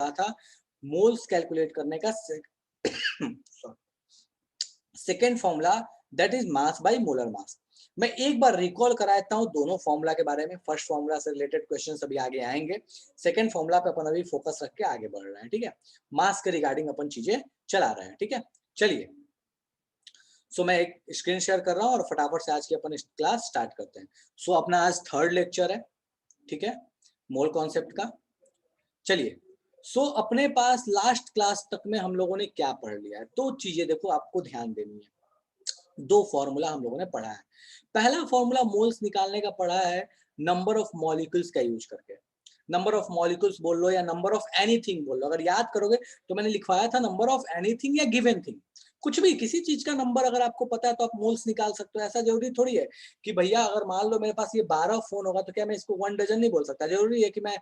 था moles calculate करने का second formula, that is mass by molar मास। मैं एक बार रिकॉल कराता हूँ दोनों फॉर्मूला के बारे में। फर्स्ट फॉर्मूला से रिलेटेड क्वेश्चन अभी आगे आएंगे, सेकंड फॉर्मूला पे अपन अभी फोकस रख के आगे बढ़ रहे हैं, ठीक है। मास के रिगार्डिंग अपन चीजें चला रहे हैं, ठीक है। चलिए, सो मैं एक स्क्रीन शेयर कर रहा हूँ और फटाफट से आज की अपन क्लास स्टार्ट करते हैं। सो अपना आज थर्ड लेक्चर है, ठीक है, मोल कॉन्सेप्ट का। चलिए, सो अपने पास लास्ट क्लास तक में हम लोगों ने क्या पढ़ लिया है, दो चीजें देखो आपको ध्यान देनी है। दो फॉर्मूला हम लोगों ने पढ़ा है। पहला फॉर्मूला मोल्स निकालने का पढ़ा है नंबर ऑफ मॉलिक्यूल्स का यूज करके। नंबर ऑफ मॉलिक्यूल्स बोल लो या नंबर ऑफ एनीथिंग बोल लो, अगर याद करोगे तो मैंने लिखवाया था नंबर ऑफ एनीथिंग या गिवन थिंग। कुछ भी, किसी चीज का नंबर अगर आपको पता है तो आप मोल्स निकाल सकते हो। ऐसा जरूरी थोड़ी है कि भैया अगर मान लो मेरे पास ये 12 फोन होगा तो क्या मैं इसको 1 डजन नहीं बोल सकता। जरूरी है कि मैं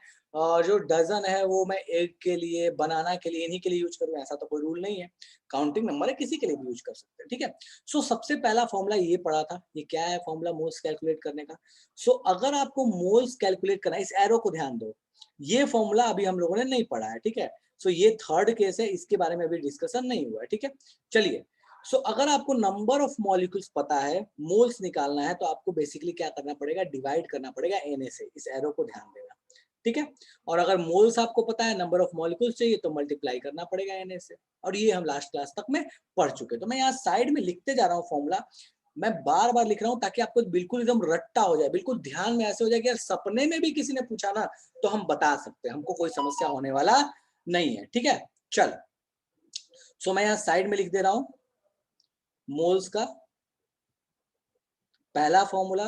जो डजन है वो मैं एक के लिए, बनाना के लिए, इन्हीं के लिए यूज करूँ, ऐसा तो कोई रूल नहीं है। काउंटिंग नंबर है, किसी के लिए भी यूज कर सकते हैं, ठीक है। सो सबसे पहला फॉर्मूला ये पढ़ा था, ये क्या है फॉर्मूला मोल्स कैलकुलेट करने का। सो अगर आपको मोल्स कैलकुलेट करना है, इस एरो को ध्यान दो, ये फॉर्मूला अभी हम लोगों ने नहीं पढ़ा है, ठीक है। सो ये थर्ड केस है, इसके बारे में अभी डिस्कशन नहीं हुआ है, ठीक है। चलिए, सो अगर आपको नंबर ऑफ मॉलिक्यूल्स पता है, मोल्स निकालना है, तो आपको बेसिकली क्या करना पड़ेगा, डिवाइड करना पड़ेगा Na से। इस एरो को ध्यान देना, ठीक है। और अगर मोल्स आपको पता है, नंबर ऑफ मॉलिक्यूल्स चाहिए तो मल्टीप्लाई करना पड़ेगा Na से। और ये हम लास्ट क्लास तक में पढ़ चुके। तो मैं यहाँ साइड में लिखते जा रहा हूँ फॉर्मूला, मैं बार बार लिख रहा हूँ ताकि आपको बिल्कुल एकदम रट्टा हो जाए, बिल्कुल ध्यान में ऐसे हो जाए कि यार सपने में भी किसी ने पूछा ना तो हम बता सकते हैं, हमको कोई समस्या होने वाला नहीं है, ठीक है। चल, सो मैं यहाँ साइड में लिख दे रहा हूँ मोल्स का पहला formula,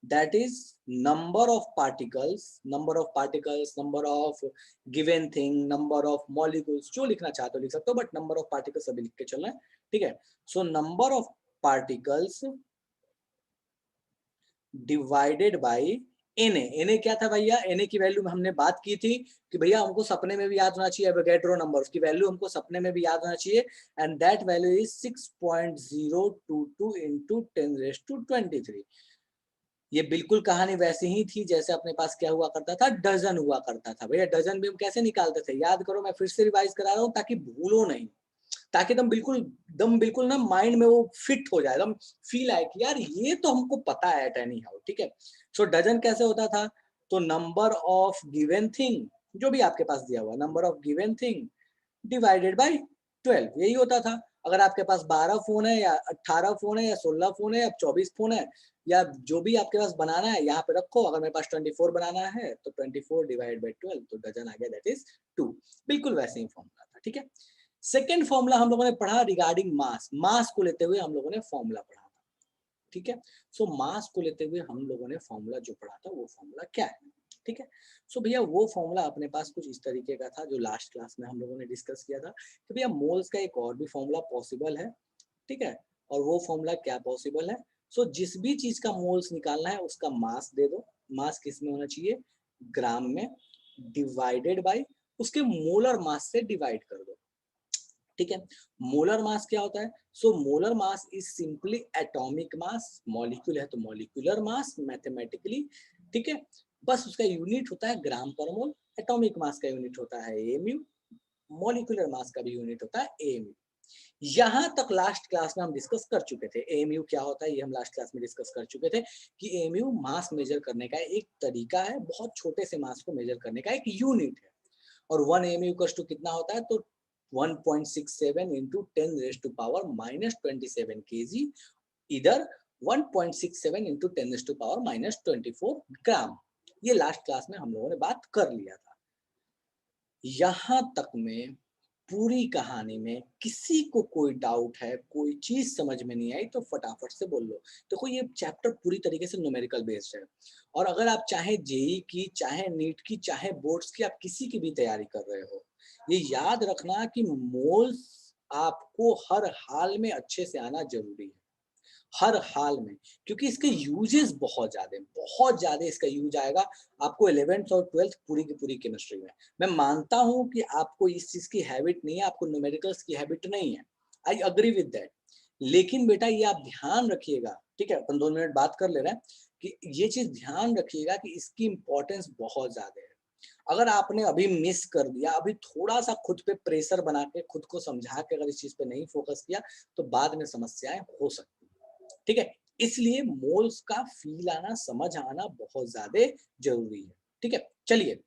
that is number of particles, number of particles, number of given thing, number of molecules, जो लिखना चाहते हो लिख सकते हो, बट नंबर ऑफ पार्टिकल्स अभी लिख के चलना है, ठीक है। So number of particles divided by Na क्या था भैया, Na की वैल्यू में हमने बात की थी कि भैया हमको सपने में भी याद होना चाहिए, एवोगैड्रो नंबर, उसकी वैल्यू हमको सपने में भी याद होना चाहिए, and that value is 6.022 into 10⁻23। ये बिल्कुल कहानी वैसी ही थी जैसे अपने पास क्या हुआ करता था, डजन हुआ करता था। भैया डजन भी हम कैसे निकालते थे, याद करो, मैं फिर से रिवाइज करा रहा हूँ ताकि भूलो नहीं, ताकि दम बिल्कुल ना माइंड में वो फिट हो जाए, दम फील आए कि यार ये तो हमको पता है एट एनी हाउ, ठीक है। सो डजन कैसे होता था, तो नंबर ऑफ गिवन थिंग, जो भी आपके पास दिया हुआ number of given thing divided by 12, यही होता था। अगर आपके पास 12 फोन है या 18 फोन है या 16 फोन है या 24 फोन है, या जो भी आपके पास बनाना है यहाँ पे रखो। अगर मेरे पास 24 बनाना है तो 24 डिवाइड बाई 12, तो डजन आ गया, दैट इज 2। बिल्कुल वैसे ही फॉर्मूला था, ठीक है। सेकेंड फॉर्मूला हम लोगों ने पढ़ा रिगार्डिंग मास, मास को लेते हुए हम लोगों ने फॉर्मूला पढ़ा था, ठीक है। सो मास को लेते हुए हम लोगों ने फॉर्मूला जो पढ़ा था वो फॉर्मूला क्या है, ठीक है। सो भैया वो फॉर्मूला अपने पास कुछ इस तरीके का था जो लास्ट क्लास में हम लोगों ने डिस्कस किया था कि भैया मोल्स का एक और भी फॉर्मूला पॉसिबल है, ठीक है। और वो फॉर्मूला क्या पॉसिबल है, सो जिस भी चीज का मोल्स निकालना है उसका मास दे दो। मास किस में होना चाहिए, ग्राम में, डिवाइडेड बाय उसके मोलर मास से डिवाइड कर दो, ठीक है। मोलर मास क्या होता है, so molar mass is simply atomic mass, molecule है तो मॉलिक्यूलर मास मैथमेटिकली, ठीक है। बस उसका यूनिट होता है ग्राम पर मोल। एटॉमिक मास का यूनिट होता है एमयू, मॉलिक्यूलर मास का भी यूनिट होता है एमयू। यहां तक लास्ट क्लास में हम डिस्कस कर चुके थे एमयू क्या होता है, ये हम लास्ट क्लास में डिस्कस कर चुके थे कि एमयू मास मेजर करने का एक तरीका है, बहुत छोटे से मास को मेजर करने का एक यूनिट है। और 1 एमयू टू कितना होता है, तो 1.67 इंटू 10⁻⁻27 kg, इधर 1.67 इंटू 10⁻⁻24 ग्राम। ये लास्ट क्लास में हम लोगों ने बात कर लिया था। यहां तक में पूरी कहानी में किसी को कोई डाउट है, कोई चीज समझ में नहीं आई तो फटाफट से बोल लो। देखो ये चैप्टर पूरी तरीके से न्यूमेरिकल बेस्ड है, और अगर आप चाहे जेई की, चाहे नीट की, चाहे बोर्ड्स की, आप किसी की भी तैयारी कर रहे हो, ये याद रखना कि मोल्स आपको हर हाल में अच्छे से आना जरूरी है, हर हाल में। क्योंकि इसके यूजेस बहुत ज्यादा इसका यूज आएगा आपको 11th और 12th पूरी की पूरी केमिस्ट्री में। मैं मानता हूं कि आपको इस चीज की हैबिट नहीं है, आपको न्यूमेरिकल्स की हैबिट नहीं है, आई अग्री विद दैट। लेकिन बेटा ये आप ध्यान रखिएगा, ठीक है, अपन 2 मिनट बात कर ले रहे हैं, कि ये चीज ध्यान रखिएगा कि इसकी इंपॉर्टेंस बहुत ज्यादा है। अगर आपने अभी मिस कर दिया, अभी थोड़ा सा खुद पे प्रेशर बना के खुद को समझा के अगर इस चीज पे नहीं फोकस किया तो बाद में समस्याएं हो सकती है, ठीक है। इसलिए मोल्स का फील आना, समझ आना बहुत ज्यादा जरूरी है, ठीक है। चलिए,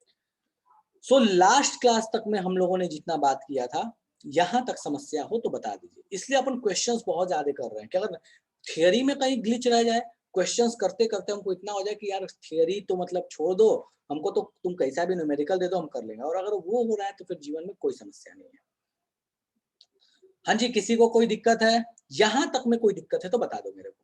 सो लास्ट क्लास तक में हम लोगों ने जितना बात किया था, यहां तक समस्या हो तो बता दीजिए। इसलिए अपन क्वेश्चंस बहुत ज्यादा कर रहे हैं कि अगर थियरी में कहीं ग्लिच रह जाए, क्वेश्चंस करते करते हमको इतना हो जाए कि यार थियरी तो मतलब छोड़ दो, हमको तो तुम कैसा भी न्यूमेरिकल दे दो हम कर लेंगे, और अगर वो हो रहा है तो फिर जीवन में कोई समस्या नहीं है। हाँ जी, किसी को कोई दिक्कत है? यहां तक में कोई दिक्कत है तो बता दो मेरे को।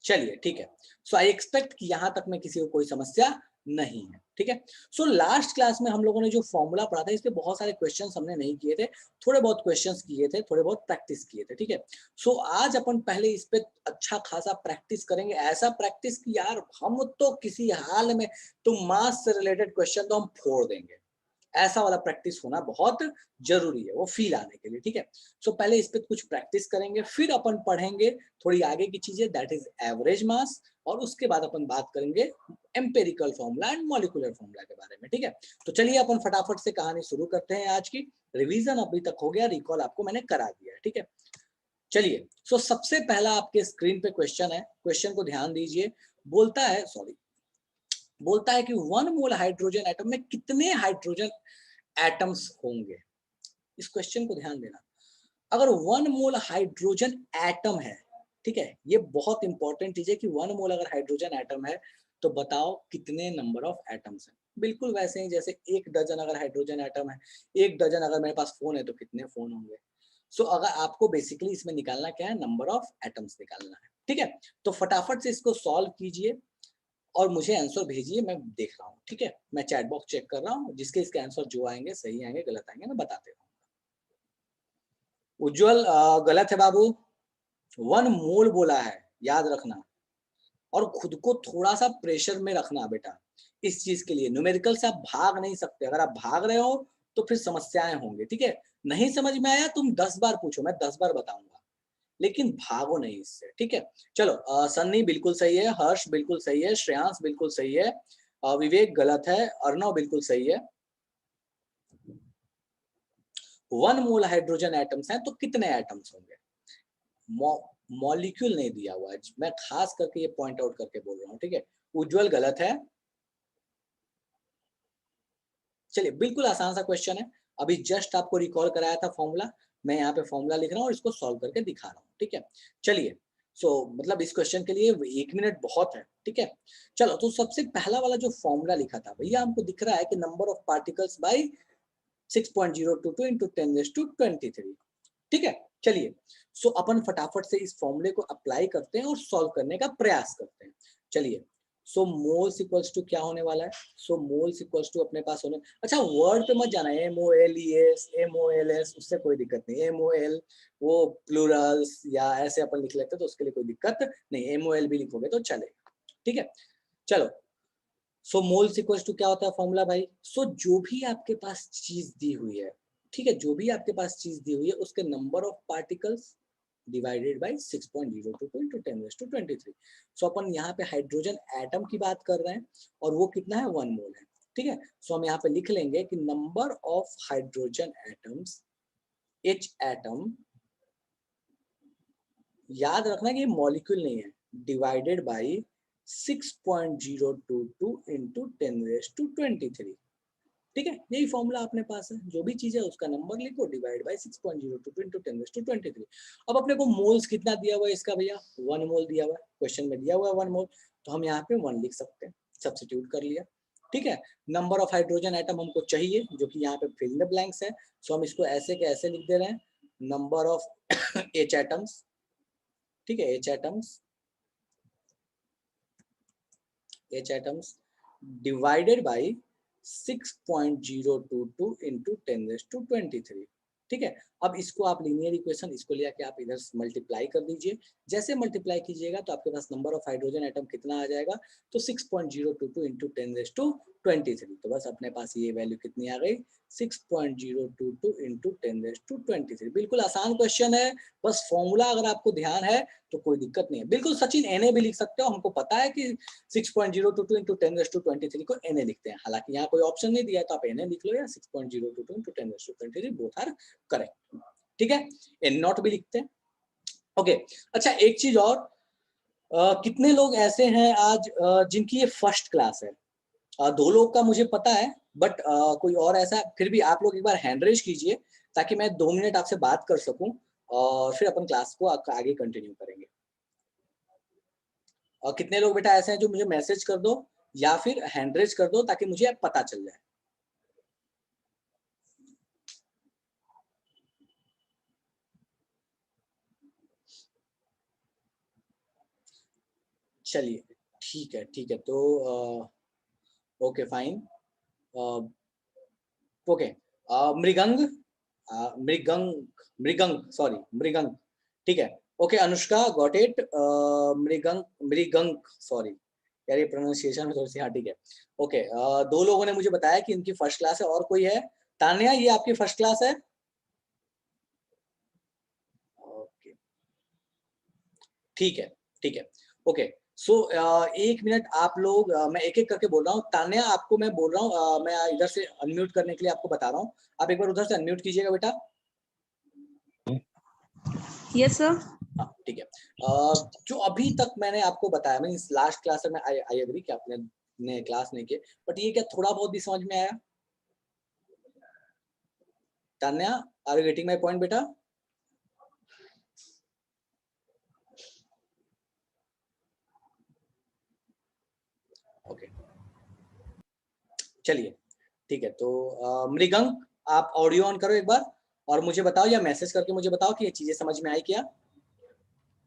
चलिए ठीक है, सो आई एक्सपेक्ट कि यहां तक में किसी को कोई समस्या नहीं है, ठीक है। सो लास्ट क्लास में हम लोगों ने जो फॉर्मूला पढ़ा था, इस पे बहुत सारे क्वेश्चंस हमने नहीं किए थे, थोड़े बहुत क्वेश्चंस किए थे, थोड़े बहुत प्रैक्टिस किए थे, ठीक है। सो आज अपन पहले इस पे अच्छा खासा प्रैक्टिस करेंगे, ऐसा प्रैक्टिस कि यार हम तो किसी हाल में तो मास से रिलेटेड क्वेश्चन तो हम फोड़ देंगे, ऐसा वाला प्रैक्टिस होना बहुत जरूरी है वो फील आने के लिए, ठीक है। सो पहले इस पे कुछ प्रैक्टिस करेंगे, फिर अपन पढ़ेंगे थोड़ी आगे की चीजें, दैट इज एवरेज मास, और उसके बाद अपन बात करेंगे empirical formula and molecular formula के बारे में, ठीक है। तो चलिए अपन फटाफट से कहानी शुरू करते हैं। आज की रिवीजन अभी तक हो गया, रिकॉल आपको मैंने करा दिया है, ठीक है। चलिए, सो सबसे पहला आपके स्क्रीन पे क्वेश्चन है, क्वेश्चन को ध्यान दीजिए। बोलता है कि 1 मोल हाइड्रोजन एटम में कितने हाइड्रोजन एटम्स होंगे। इस क्वेश्चन को ध्यान देना। अगर 1 मोल हाइड्रोजन एटम है, ठीक है, ये बहुत इंपॉर्टेंट चीज है कि 1 मोल अगर हाइड्रोजन एटम है तो बताओ कितने नंबर ऑफ एटम्स हैं। बिल्कुल वैसे ही जैसे 1 डजन अगर हाइड्रोजन एटम है, 1 डजन अगर मेरे पास फोन है तो कितने फोन होंगे। सो अगर आपको बेसिकली इसमें निकालना क्या है, नंबर ऑफ एटम्स निकालना है, ठीक है। तो फटाफट से इसको सॉल्व कीजिए और मुझे आंसर भेजिए, मैं देख रहा हूँ, ठीक है। मैं चैट बॉक्स चेक कर रहा हूँ, जिसके इसके आंसर जो आएंगे, सही आएंगे गलत आएंगे, मैं बताते रहूँ। उज्जवल गलत है बाबू, 1 मोल बोला है, याद रखना। और खुद को थोड़ा सा प्रेशर में रखना बेटा, इस चीज के लिए न्यूमेरिकल से आप भाग नहीं सकते। अगर आप भाग रहे हो तो फिर समस्याएं होंगी, ठीक है। नहीं समझ में आया तुम 10 बार पूछो, मैं 10 बार बताऊंगा, लेकिन भागो नहीं इससे, ठीक है। चलो, सन्नी बिल्कुल सही है, हर्ष बिल्कुल सही है, श्रेयांश बिल्कुल सही है, विवेक गलत है, अर्णव बिल्कुल सही है। 1 मोल हाइड्रोजन एटम्स हैं तो कितने एटम्स होंगे। मॉलिक्यूल नहीं दिया हुआ है, मैं खास करके ये पॉइंट आउट करके बोल रहा हूँ, ठीक है। उज्जवल गलत है। चलिए, बिल्कुल आसान सा क्वेश्चन है, अभी जस्ट आपको रिकॉल कराया था फॉर्मूला, मैं यहाँ पे फॉर्मूला लिख रहा हूँ और इसको सॉल्व करके दिखा रहा हूँ, ठीक है। चलिए, मतलब इस क्वेश्चन के लिए 1 मिनट बहुत है, ठीक है। चलो, तो सबसे पहला वाला जो फॉर्मूला लिखा था भैया, हमको दिख रहा है कि number of particles by 6.022 into 10⁻23, ठीक है। चलिए, अपन फटाफट से इस फॉर्मूले को अप्लाई करते हैं और सॉल्व करने का प्रयास करते हैं। चलिए, मोल्स इक्वल्स टू क्या होने वाला है, मोल्स इक्वल्स टू अपने पास होने, अच्छा वर्ड पे मत जाना, MOLES MOLS, उससे कोई दिक्कत नहीं। MOL वो प्लूरल्स या ऐसे अपन लिख लेते तो उसके लिए कोई दिक्कत नहीं, MOL भी लिखोगे तो चलेगा, ठीक है। चलो, मोल्स इक्वल्स टू क्या होता है फॉर्मूला भाई, जो भी आपके पास चीज दी हुई है, ठीक है, जो भी आपके पास चीज दी हुई है उसके number of particles divided by 6.022 into 10⁻23। अपन यहाँ पे हाइड्रोजन एटम की बात कर रहे हैं और वो कितना है, 1 मोल है, ठीक है। हम यहाँ पे लिख लेंगे कि number of hydrogen atoms, H atom, याद रखना कि ये मॉलिक्यूल नहीं है, डिवाइडेड बाई 6.022 इंटू 10⁻23, ठीक है। यही फॉर्मूला अपने पास है, जो भी चीज है उसका नंबर लिखो, डिवाइड बाय 6.022 इंटू 10⁻23। अब अपने को मोल्स कितना दिया हुआ है इसका भैया, 1 मोल दिया हुआ है, क्वेश्चन में दिया हुआ है 1 मोल, तो हम यहाँ पे 1 लिख सकते हैं, सब्स्टिट्यूट कर लिया, ठीक है। नंबर ऑफ हाइड्रोजन एटम हमको चाहिए, जो कि यहाँ पे फिल इन द ब्लैंक्स है, हम इसको ऐसे के ऐसे लिख दे रहे हैं, नंबर ऑफ H एटम्स, ठीक है, H atoms divided by 6.022 into 10⁻23, ठीक है। अब इसको आप लीनियर इक्वेशन, इसको ले आके आप इधर मल्टीप्लाई कर दीजिए, जैसे मल्टीप्लाई कीजिएगा तो आपके पास नंबर ऑफ हाइड्रोजन एटम कितना आ जाएगा, तो 6.022 इंटू 23। तो बस अपने पास ये वैल्यू कितनी आ गई 6.022 इंटू 10⁻23। बिल्कुल आसान क्वेश्चन है, बस फॉर्मूला अगर आपको ध्यान है तो कोई दिक्कत नहीं है। बिल्कुल सचिन एनए भी लिख सकते हो, हमको पता है कि 6.022 इंटू 10⁻23 को एनए लिखते हैं। हालांकि यहाँ कोई ऑप्शन नहीं दिया तो आप एनए लिख लो या 6.022 इंटू 10⁻23, बोथ आर करेक्ट। ठीक है, एन नॉट भी लिखते हैं। ओके अच्छा, एक चीज और, कितने लोग ऐसे हैं आज जिनकी ये फर्स्ट क्लास है? 2 लोग का मुझे पता है, बट कोई और ऐसा, फिर भी आप लोग एक बार हैंड रेज कीजिए ताकि मैं 2 मिनट आपसे बात कर सकूं और फिर अपन क्लास को आगे कंटिन्यू करेंगे। और कितने लोग बेटा ऐसे हैं जो मुझे मैसेज कर दो या फिर हैंड रेज कर दो ताकि मुझे पता चल जाए। चलिए ठीक है, ठीक है, तो okay fine, okay, Mrigang, Mrigang, Mrigang, sorry Mrigang, ठीक है, okay Anushka got it, Mrigang, Mrigang, sorry यार ये प्रोनाउंसिएशन में थोड़ी सी, हाँ ठीक है, ओके, 2 लोगों ने मुझे बताया कि इनकी फर्स्ट क्लास है, और कोई है? तान्या ये आपकी फर्स्ट क्लास है? ओके ठीक है, ठीक है, ओके, सो 1 मिनट आप लोग, मैं एक एक करके बोल रहा हूँ। तान्या आपको मैं बोल रहा हूँ, मैं इधर से अनम्यूट करने के लिए आपको बता रहा हूँ, आप एक बार उधर से अनम्यूट कीजिएगा बेटा। Yes sir. हाँ ठीक है, जो अभी तक मैंने आपको बताया, मैं इस लास्ट क्लास में आई एग्री कि आपने क्लास नहीं किए, बट ये क्या थोड़ा बहुत भी समझ में आया? Tanya, are you getting my point बेटा? ओके चलिए ठीक है, तो मृगंक आप ऑडियो ऑन करो एक बार और मुझे बताओ या मैसेज करके मुझे बताओ कि ये चीजें समझ में आई क्या?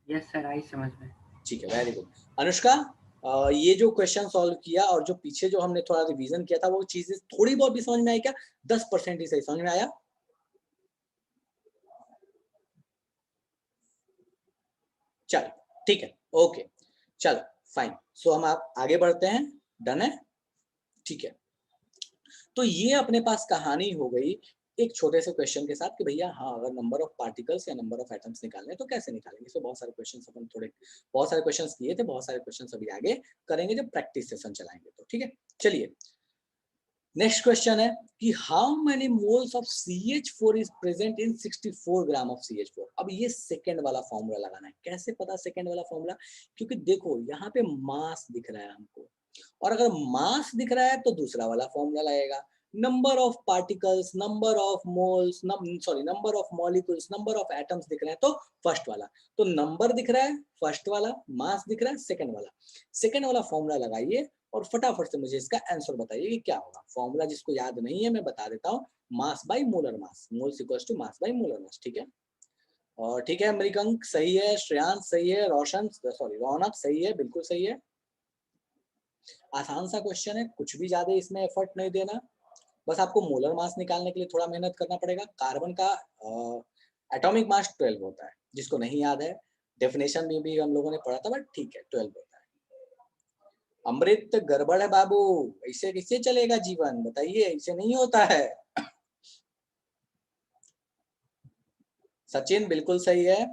यस सर, आई समझ में। ठीक है, वेरी गुड। अनुष्का, ये जो क्वेश्चन सॉल्व किया और जो पीछे जो हमने थोड़ा रिवीजन किया था, वो चीजें थोड़ी बहुत भी समझ में आई क्या? 10% ही सही समझ में आया? चलो ठीक है, ओके, चलो फाइन, सो हम आप आगे बढ़ते हैं, डन है? ठीक है, तो ये अपने पास कहानी हो गई एक छोटे से क्वेश्चन के साथ कि भैया हाँ, अगर नंबर ऑफ पार्टिकल्स या नंबर ऑफ एटम्स निकालने हैं तो कैसे निकालेंगे। सो बहुत सारे क्वेश्चंस अपन बहुत सारे क्वेश्चंस किए थे, बहुत सारे क्वेश्चंस अभी आगे करेंगे जब प्रैक्टिस सेशन चलाएंगे तो। ठीक है, चलिए नेक्स्ट क्वेश्चन है कि how many moles of CH4 is present in 64 gram of CH4। अब ये सेकंड वाला फॉर्मूला लगाना है। कैसे पता सेकंड वाला फॉर्मूला? क्योंकि देखो यहाँ पे मास दिख रहा है हमको, और अगर मास दिख रहा है तो दूसरा वाला फॉर्मूला लगेगा। Number of particles, number of moles, sorry number of molecules, number of atoms दिख रहे हैं तो फर्स्ट वाला। तो नंबर दिख रहा है फर्स्ट वाला, मास दिख रहा है सेकंड वाला। सेकंड वाला फॉर्मूला लगाइए और फटाफट से मुझे इसका आंसर बताइए कि क्या होगा। फॉर्मूला जिसको याद नहीं है मैं बता देता हूँ, mass by molar mass, moles equals to mass by molar mass. ठीक है, और ठीक है, मृगंक सही है, श्रेयांश सही है, रोशन सॉरी रौनक सही है, बिल्कुल सही है। आसान सा क्वेश्चन है, कुछ भी ज्यादा इसमें एफर्ट नहीं देना, बस आपको मोलर मास निकालने के लिए थोड़ा मेहनत करना पड़ेगा। कार्बन का एटॉमिक मास 12 होता है, जिसको नहीं याद है, डेफिनेशन में भी हम लोगों ने पढ़ा था, बट ठीक है 12 होता है। अमृत गड़बड़ है बाबू, ऐसे कैसे चलेगा जीवन, बताइए, ऐसे नहीं होता है। सचिन बिल्कुल सही है,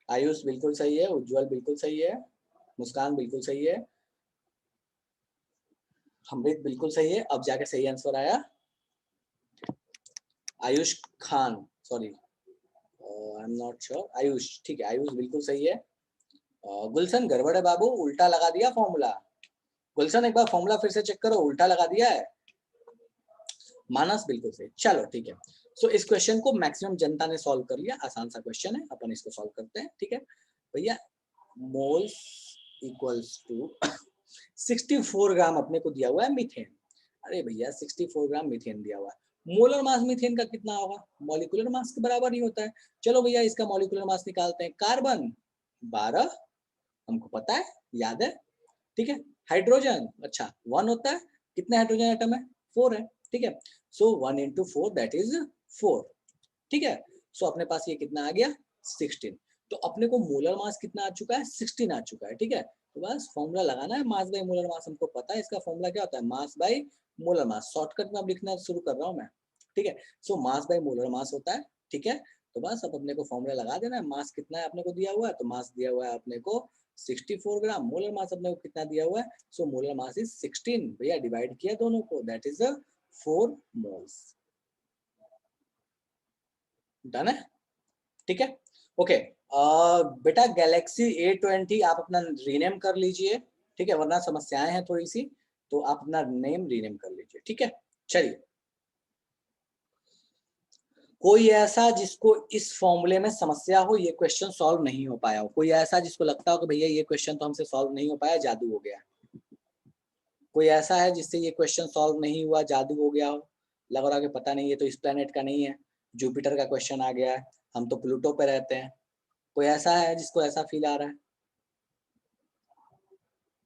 आयुष बिल्कुल सही है, उज्जवल बिल्कुल सही है, मुस्कान बिल्कुल सही है, अमृत बिल्कुल सही है। अब जाके सही आंसर आया Ayush Khan, sorry I am not sure, Ayush, ठीक है आयुष बिल्कुल सही है। गुलशन गड़बड़ है बाबू, उल्टा लगा दिया फॉर्मूला। गुलशन एक बार फॉर्मूला फिर से चेक करो, उल्टा लगा दिया है। मानस बिल्कुल सही, चलो ठीक है। सो इस क्वेश्चन को मैक्सिमम जनता ने सॉल्व कर लिया, आसान सा क्वेश्चन है, अपन इसको सॉल्व करते हैं। ठीक है भैया, मोल्स इक्वल्स टू 64 ग्राम अपने को दिया हुआ है मीथेन। अरे भैया 64 ग्राम मीथेन दिया हुआ है, मोलर मास मीथेन का कितना होगा? मॉलिक्यूलर मास के बराबर ही होता है। चलो भैया इसका मॉलिक्यूलर मास निकालते हैं। कार्बन 12, हमको पता है, याद है। ठीक है, हाइड्रोजन अच्छा 1 होता है, कितने हाइड्रोजन एटम है? 4 है। ठीक है, सो 1 into 4 दैट इज 4। ठीक है, सो अपने पास ये कितना आ गया 16। तो अपने को मोलर मास कितना आ चुका है, 16 आ चुका है, ठीक है। तो बस फॉर्मूला लगाना है, मास बाई मोलर मास हमको पता है, इसका फॉर्मूला क्या होता है, मास बाई मोलर मास। शॉर्टकट में अब लिखना शुरू कर रहा हूँ मैं, ठीक है। सो मास बाई मोलर मास होता है, ठीक है। तो बस अब अपने को फॉर्मूला लगा देना है, मास कितना है अपने को दिया हुआ है, तो मास दिया हुआ है अपने को 64 ग्राम, मोलर मास अपने को कितना दिया हुआ है, सो मोलर मास इज 16, भैया डिवाइड किया दोनों को, दैट इज 4 मोल्स। डन है, ठीक है, ओके। बेटा गैलेक्सी A20 आप अपना रीनेम कर लीजिए, ठीक है, वरना समस्याएं हैं थोड़ी सी, तो आप अपना नेम रीनेम कर लीजिए, ठीक है। चलिए, कोई ऐसा जिसको इस फॉर्मूले में समस्या हो, ये क्वेश्चन सॉल्व नहीं हो पाया हो, कोई ऐसा जिसको लगता हो कि भैया ये क्वेश्चन तो हमसे सॉल्व नहीं हो पाया, जादू हो गया। कोई ऐसा है जिससे ये क्वेश्चन सॉल्व नहीं हुआ, जादू हो गया हो, लग रहा है कि पता नहीं ये तो इस प्लेनेट का नहीं है, जुपिटर का क्वेश्चन आ गया है, हम तो प्लूटो पे रहते हैं। कोई ऐसा है जिसको ऐसा फील आ रहा है,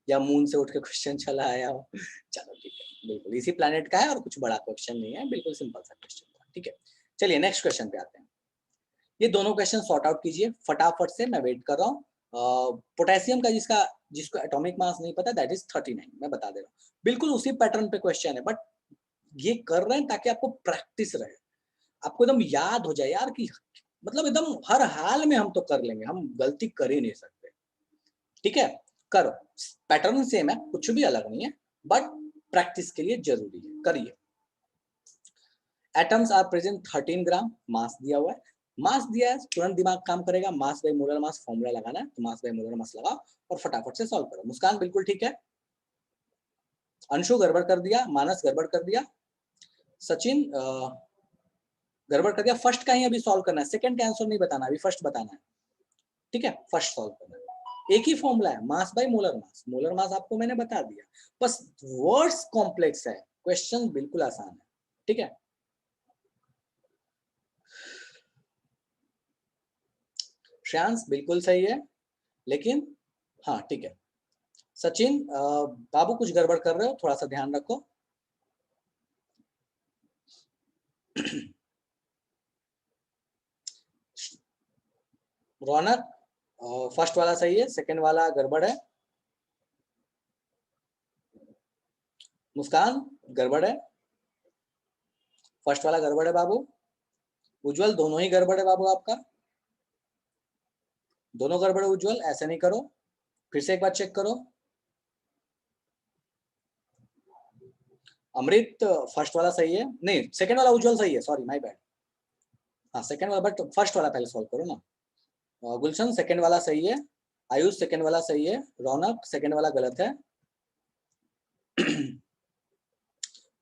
या मून से उठ के क्वेश्चन चला आया हो? चलो ठीक है, बिल्कुल इसी प्लेनेट का है और कुछ बड़ा क्वेश्चन नहीं है, बिल्कुल सिंपल सा क्वेश्चन था, ठीक है। चलिए नेक्स्ट क्वेश्चन पे आते हैं। ये दोनों क्वेश्चन सॉर्ट आउट कीजिए फटाफट से, मैं वेट कर रहा हूँ। पोटेशियम का जिसको एटॉमिक मास नहीं पता, दैट इज 39, मैं बता दे रहा हूँ, बिल्कुल उसी पैटर्न पे क्वेश्चन है, बट ये कर रहे हैं ताकि आपको प्रैक्टिस रहे, आपको एकदम याद हो जाए यार कि मतलब एकदम हर हाल में हम तो कर लेंगे, हम गलती कर ही नहीं सकते, ठीक है। करो, पैटर्न सेम है, कुछ भी अलग नहीं है, बट प्रैक्टिस के लिए जरूरी है, करिए। एटम्स आर प्रेजेंट 13 ग्राम, मास दिया हुआ है, मास दिया है, तुरंत दिमाग काम करेगा, मास बाई मोलर मास फॉर्मूला लगाना है, तो मास बाई मोलर मास लगाओ और फटाफट से सॉल्व करो। मुस्कान बिल्कुल ठीक है, अंशु गड़बड़ कर दिया, मानस गड़बड़ कर दिया, सचिन गड़बड़ कर दिया। फर्स्ट का ही अभी सॉल्व करना है, सेकंड का आंसर नहीं बताना, अभी फर्स्ट बताना है, ठीक है, फर्स्ट सॉल्व करना है। एक ही फॉर्मूला है, मास by molar mass, molar mass आपको मैंने बता दिया, बस वर्ड्स कॉम्प्लेक्स है, क्वेश्चन बिल्कुल आसान है, ठीक है। श्रेयांश बिल्कुल सही है, लेकिन हाँ ठीक है। सचिन बाबू कुछ गड़बड़ कर रहे हो, थोड़ा सा ध्यान रखो। रौनक फर्स्ट वाला सही है, सेकंड वाला गड़बड़ है। मुस्कान गड़बड़ है, फर्स्ट वाला गड़बड़ है बाबू। उज्जवल दोनों ही गड़बड़ है बाबू, आपका दोनों गड़बड़ है उज्जवल, ऐसे नहीं करो, फिर से एक बार चेक करो। अमृत फर्स्ट वाला सही है, नहीं सेकंड वाला उज्जवल सही है, सॉरी माय बैड। हाँ सेकंड वाला, बट फर्स्ट वाला पहले सॉल्व करो ना। गुलशन सेकंड वाला सही है, आयुष सेकंड वाला सही है, रौनक सेकंड वाला गलत है।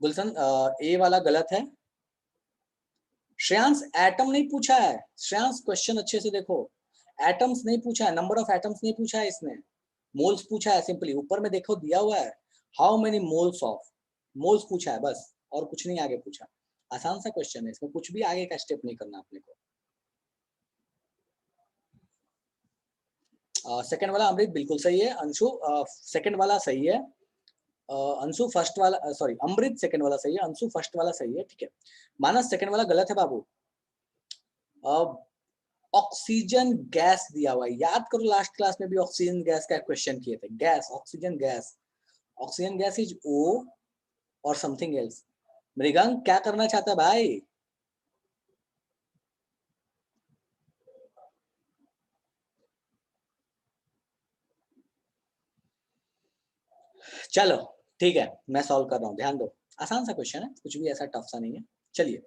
गुलशन ए वाला गलत है। श्रेयांश एटम नहीं पूछा है, श्रेयांश क्वेश्चन अच्छे से देखो, एटम्स नहीं पूछा है, नंबर ऑफ एटम्स नहीं पूछा है इसने, मोल्स पूछा है सिंपली, ऊपर में देखो दिया हुआ है, how many moles of, moles पूछा है बस, और कुछ नहीं आगे पूछा। आसान सा क्वेश्चन है, इसमें कुछ भी आगे का स्टेप नहीं करना अपने को। सेकंड वाला अमृत बिल्कुल सही है, अंशु सेकंड वाला सही है, अंशु फर्स्ट वाला, सॉरी अमृत सेकंड वाला सही है, अंशु फर्स्ट वाला सही है, ठीक है। मानस सेकंड वाला गलत है बाबू। ऑक्सीजन गैस दिया हुआ है, याद करो लास्ट क्लास में भी ऑक्सीजन गैस का क्वेश्चन किए थे, gas oxygen gas, oxygen gas is O और समथिंग एल्स। मृगांक क्या करना चाहता है भाई? चलो ठीक है, मैं सॉल्व कर रहा हूँ, ध्यान दो, आसान सा क्वेश्चन है, कुछ भी ऐसा टफ सा नहीं है। चलिए,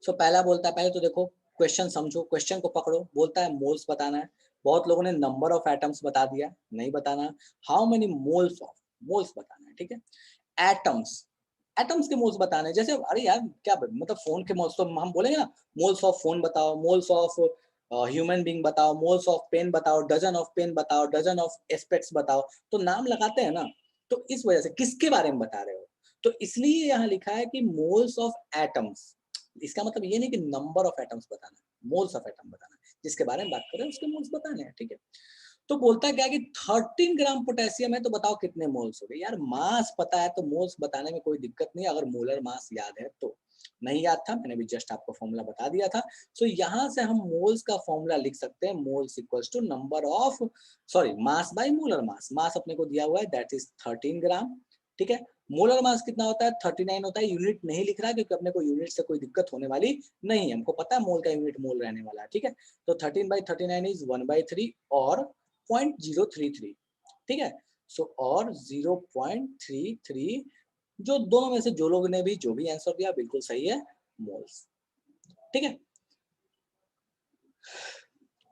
सो पहला बोलता है, पहले तो देखो क्वेश्चन समझो, क्वेश्चन को पकड़ो, बोलता है मोल्स बताना है, बहुत लोगों ने नंबर ऑफ एटम्स बता दिया, नहीं बताना, how many moles of, moles बताना है, ठीक है। एटम्स, एटम्स के मोल्स बताने हैं, जैसे अरे यार क्या मतलब फोन के मोल्स तो हम बोलेंगे ना, मोल्स ऑफ फोन बताओ, मोल्स ऑफ ह्यूमन बीइंग बताओ, मोल्स ऑफ पेन बताओ, डजन ऑफ पेन बताओ, डजन ऑफ एस्पेक्ट्स बताओ, तो नाम लगाते हैं ना, तो इस वजह से किसके बारे में बता रहे हो, तो इसलिए यहाँ लिखा है कि मोल्स ऑफ एटम्स, इसका मतलब ये नहीं कि नंबर ऑफ एटम्स बताना, मोल्स ऑफ एटम बताना, जिसके बारे में बात करें उसके मोल्स बताने हैं, ठीक है। तो बोलता क्या है कि 13 ग्राम पोटेशियम है, तो बताओ कितने मोल्स हो गए। यार मास पता है तो मोल्स बताने में कोई दिक्कत नहीं, अगर मोलर मास याद है तो। नहीं याद था, मैंने भी जस्ट आपको फॉर्मूला बता दिया था। सो यहाँ से हम मोल्स का फॉर्मूला लिख सकते हैं, moles equals to number of, sorry, mass by molar mass. Mass अपने को दिया हुआ है, दैट इज 13 ग्राम। ठीक है, मोलर मास कितना होता है, 39 होता है। यूनिट नहीं लिख रहा क्योंकि अपने को यूनिट से कोई दिक्कत होने वाली नहीं है, हमको पता है मोल का यूनिट मोल रहने वाला है। ठीक है, तो 13/39 इज 1/3 और 0.033। ठीक है, सो और 0.33, जो दोनों में से जो लोग ने भी जो भी आंसर दिया बिल्कुल सही है, मोल्स। ठीक है,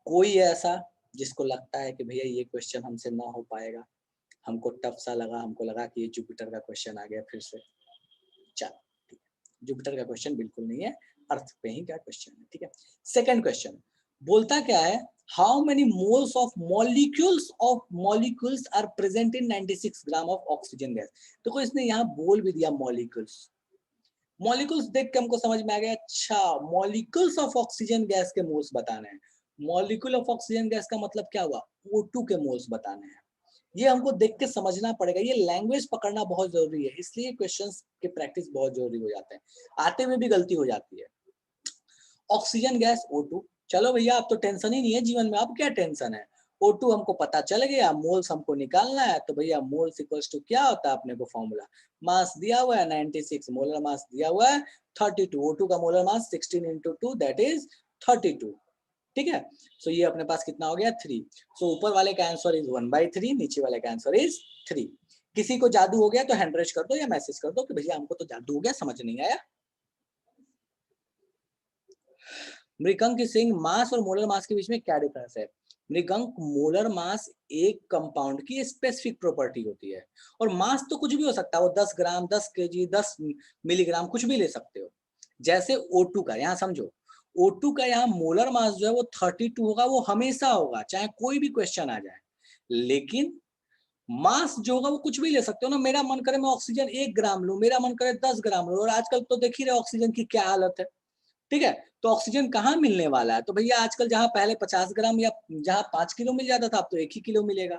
कोई ऐसा जिसको लगता है कि भैया ये क्वेश्चन हमसे ना हो पाएगा, हमको टफ सा लगा, हमको लगा कि ये जुपिटर का क्वेश्चन आ गया फिर से। चलो ठीक है, जुपिटर का क्वेश्चन बिल्कुल नहीं है, अर्थ पे ही का क्वेश्चन है। ठीक है, सेकंड क्वेश्चन बोलता क्या है, how many moles of molecules are present in 96 gram of oxygen gas. तो कोई इसने यहाँ बोल भी दिया मॉलिक्यूल्स। मॉलिक्यूल्स देख के हमको समझ में आ गया, अच्छा मॉलिक्यूल्स ऑफ ऑक्सीजन गैस के मोल्स बताने हैं। मॉलिक्यूल ऑफ ऑक्सीजन गैस का मतलब क्या हुआ, O2 के मोल्स बताने हैं। ये हमको देख के समझना पड़ेगा, ये लैंग्वेज पकड़ना बहुत जरूरी है, इसलिए क्वेश्चंस के प्रैक्टिस बहुत जरूरी हो जाते हैं, आते हुए भी गलती हो जाती है। ऑक्सीजन गैस O2, चलो भैया अब तो टेंशन ही नहीं है जीवन में, अब क्या टेंशन है। O2 हमको पता चल गया, मोल्स हमको निकालना है, तो भैया मोल्स इक्वल्स टू क्या होता है अपने को फॉर्मूला, मास दिया हुआ है 96, मोलर मास दिया हुआ है 32, O2 का मोलर मास 16 × 2 दैट इज 32। ठीक है, सो ये अपने पास कितना हो गया 3। सो ऊपर वाले का आंसर इज 1/3, नीचे वाले का आंसर इज 3। किसी को जादू हो गया तो हैंड रेज कर दो या मैसेज कर दो कि भैया हमको तो जादू हो गया, समझ नहीं आया। मृगंक सिंह, मास और मोलर मास के बीच में क्या डिफरेंस है। मृगंक, मोलर मास एक कंपाउंड की स्पेसिफिक प्रॉपर्टी होती है, और मास तो कुछ भी हो सकता है, वो 10 ग्राम, 10 केजी, 10 मिलीग्राम कुछ भी ले सकते हो। जैसे O2 का, यहाँ समझो, O2 का यहाँ मोलर मास जो है वो 32 होगा, वो हमेशा होगा चाहे कोई भी क्वेश्चन आ जाए। लेकिन मास जो होगा वो कुछ भी ले सकते हो ना, मेरा मन करे मैं ऑक्सीजन 1 ग्राम लूं, मेरा मन करे 10 ग्राम लूं, और आजकल तो देख ही रहे ऑक्सीजन की क्या हालत है। ठीक है, तो ऑक्सीजन कहाँ मिलने वाला है, तो भैया आजकल जहां पहले 50 ग्राम या जहां 5 किलो मिल जाता था, अब तो 1 ही किलो मिलेगा।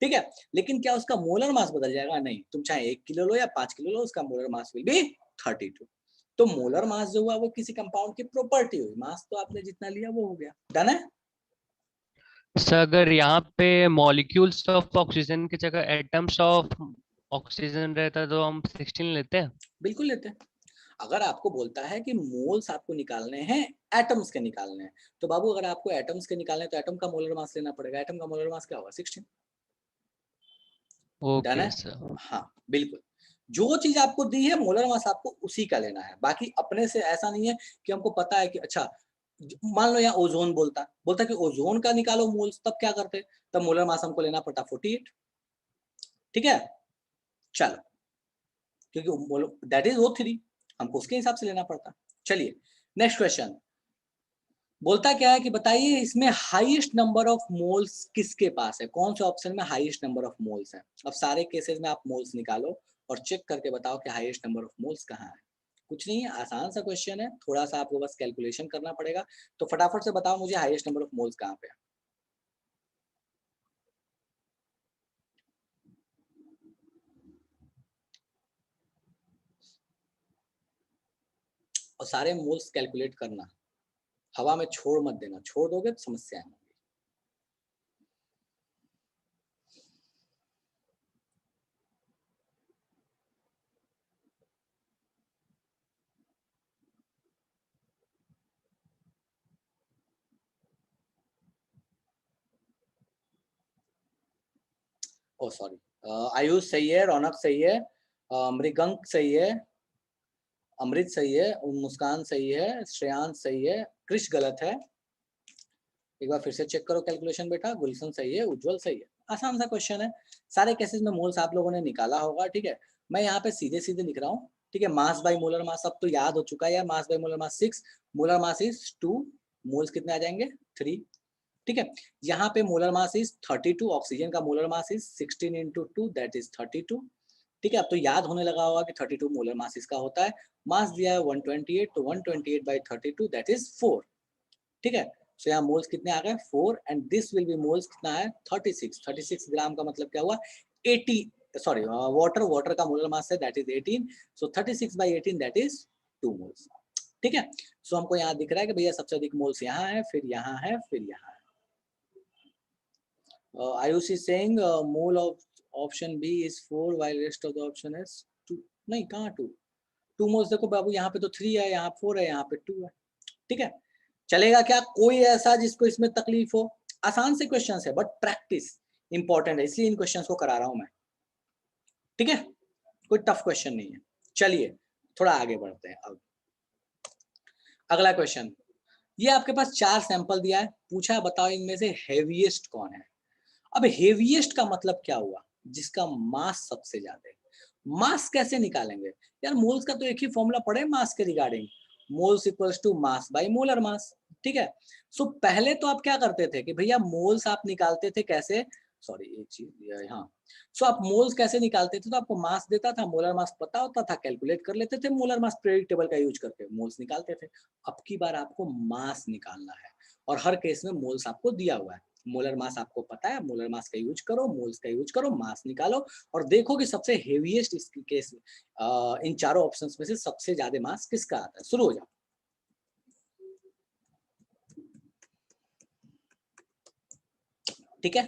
ठीक है, लेकिन क्या उसका मोलर मास बदल जाएगा, नहीं, तुम चाहे 1 किलो लो या 5 किलो लो, उसका मोलर मास विल बी 32। तो मोलर मास जो हुआ वो किसी कंपाउंड की प्रॉपर्टी हुई, मास तो आपने जितना लिया वो हो गया। डन है। सर अगर यहाँ पे मॉलिक्यूल्स ऑफ ऑक्सीजन की जगह एटम्स ऑफ ऑक्सीजन रहता तो हम 16 लेते हैं। बिल्कुल लेते हैं। अगर आपको बोलता है कि मोल्स आपको निकालने हैं, एटम्स के निकालने हैं, तो बाबू अगर आपको एटम्स के निकालने हैं तो एटम का मोलर मास लेना पड़ेगा। एटम का मोलर मास क्या होगा, 16। डन है। Okay sir. हाँ बिल्कुल, जो चीज आपको दी है मोलर मास आपको उसी का लेना है, बाकी अपने से ऐसा नहीं है कि हमको पता है कि अच्छा मान लो यहाँ ओजोन बोलता कि ओजोन का निकालो मोल्स, तब क्या करते, तब मोलर मास हमको लेना पड़ता 48। ठीक है, चलो, क्योंकि दैट इज O3, हमको उसके हिसाब से लेना पड़ता। चलिए नेक्स्ट क्वेश्चन बोलता क्या है कि बताइए इसमें हाईएस्ट नंबर ऑफ मोल्स किसके पास है, कौन से ऑप्शन में हाईएस्ट नंबर ऑफ मोल्स है। अब सारे केसेस में आप मोल्स निकालो और चेक करके बताओ कि हाईएस्ट नंबर ऑफ मोल्स कहाँ है। कुछ नहीं है, आसान सा क्वेश्चन है, थोड़ा सा आपको बस कैलकुलेशन करना पड़ेगा। तो फटाफट से बताओ मुझे हाईएस्ट नंबर ऑफ मोल्स कहाँ पे है। और सारे मोल्स कैलकुलेट करना, हवा में छोड़ मत देना, छोड़ दोगे तो समस्या है। ओ सॉरी, आयुष सही है, रौनक सही है, मृगंक सही है, अमृत सही है, मुस्कान सही है, श्रेयांश सही है, कृष गलत है। एक बार फिर से चेक करो कैलकुलेशन बेटा, गुलशन सही है, उज्जवल सही है। आसान सा क्वेश्चन है, सारे केसेस में मोल्स आप लोगों ने निकाला होगा। ठीक है, मैं यहाँ पे सीधे सीधे लिख रहा हूँ। ठीक है, मास बाय मोलर मास अब तो याद हो चुका है यार, मास by molar mass 6, molar mass is 2, moles कितने आ जाएंगे 3। ठीक है, यहाँ पे मोलर मास इज 32, ऑक्सीजन का molar mass is 16 × 2 that is 32। ठीक है, अब तो याद होने लगा होगा कि 32 मोलर मास इसका होता है। मास दिया है 128, तो 128/32 दैट इज 4। ठीक है, सो यहाँ मोल्स कितने आ गए 4 and this will be moles कितना है 36 ग्राम का मतलब क्या हुआ 80 सॉरी वाटर का मोलर मास है that is 18 so 36/18 that is 2 moles. ठीक है, सो हमको यहाँ दिख रहा है कि भैया सबसे अधिक मोल्स यहाँ है, फिर यहाँ है, फिर यहाँ है। Ayush is saying mole of option B is 4 while rest of the option is 2। नहीं, कहाँ 2 मोल्स देखो बाबू, यहाँ पे तो 3 है, यहाँ 4 है, यहाँ पे 2 है। ठीक है, चलेगा क्या? कोई ऐसा जिसको इसमें तकलीफ हो? आसान से क्वेश्चन है बट प्रैक्टिस इंपॉर्टेंट है, इसलिए इन क्वेश्चन को करा रहा हूं मैं। ठीक है, कोई टफ क्वेश्चन नहीं है। चलिए थोड़ा आगे बढ़ते हैं। अब अगला क्वेश्चन, ये आपके पास 4 सैंपल दिया है, पूछा है बताओ इनमें से हेवीएस्ट कौन है। अब हेवीएस्ट का मतलब क्या हुआ? जिसका मास सबसे ज्यादा है। मास कैसे निकालेंगे यार? मोल्स का तो एक ही फॉर्मूला पड़े मास के regarding, moles equals to mass by molar mass. ठीक है, सो पहले तो आप क्या करते थे कि भैया मोल्स आप निकालते थे कैसे, सॉरी एक चीज, हाँ, सो आप मोल्स कैसे निकालते थे? तो आपको मास देता था, मोलर मास पता होता था, कैलकुलेट कर लेते थे, मोलर मास पीरियोडिक टेबल का यूज करके मोल्स निकालते थे। अब की बार आपको मास निकालना है और हर केस में मोल्स आपको दिया हुआ है। मोलर मास आपको पता है, मोलर मास का यूज करो, मोल्स का यूज करो, मास निकालो और देखो कि सबसे हेवीएस्ट इस केस इन चारों ऑप्शंस में से सबसे ज्यादा मास किसका आता है। शुरू हो जाओ। ठीक है,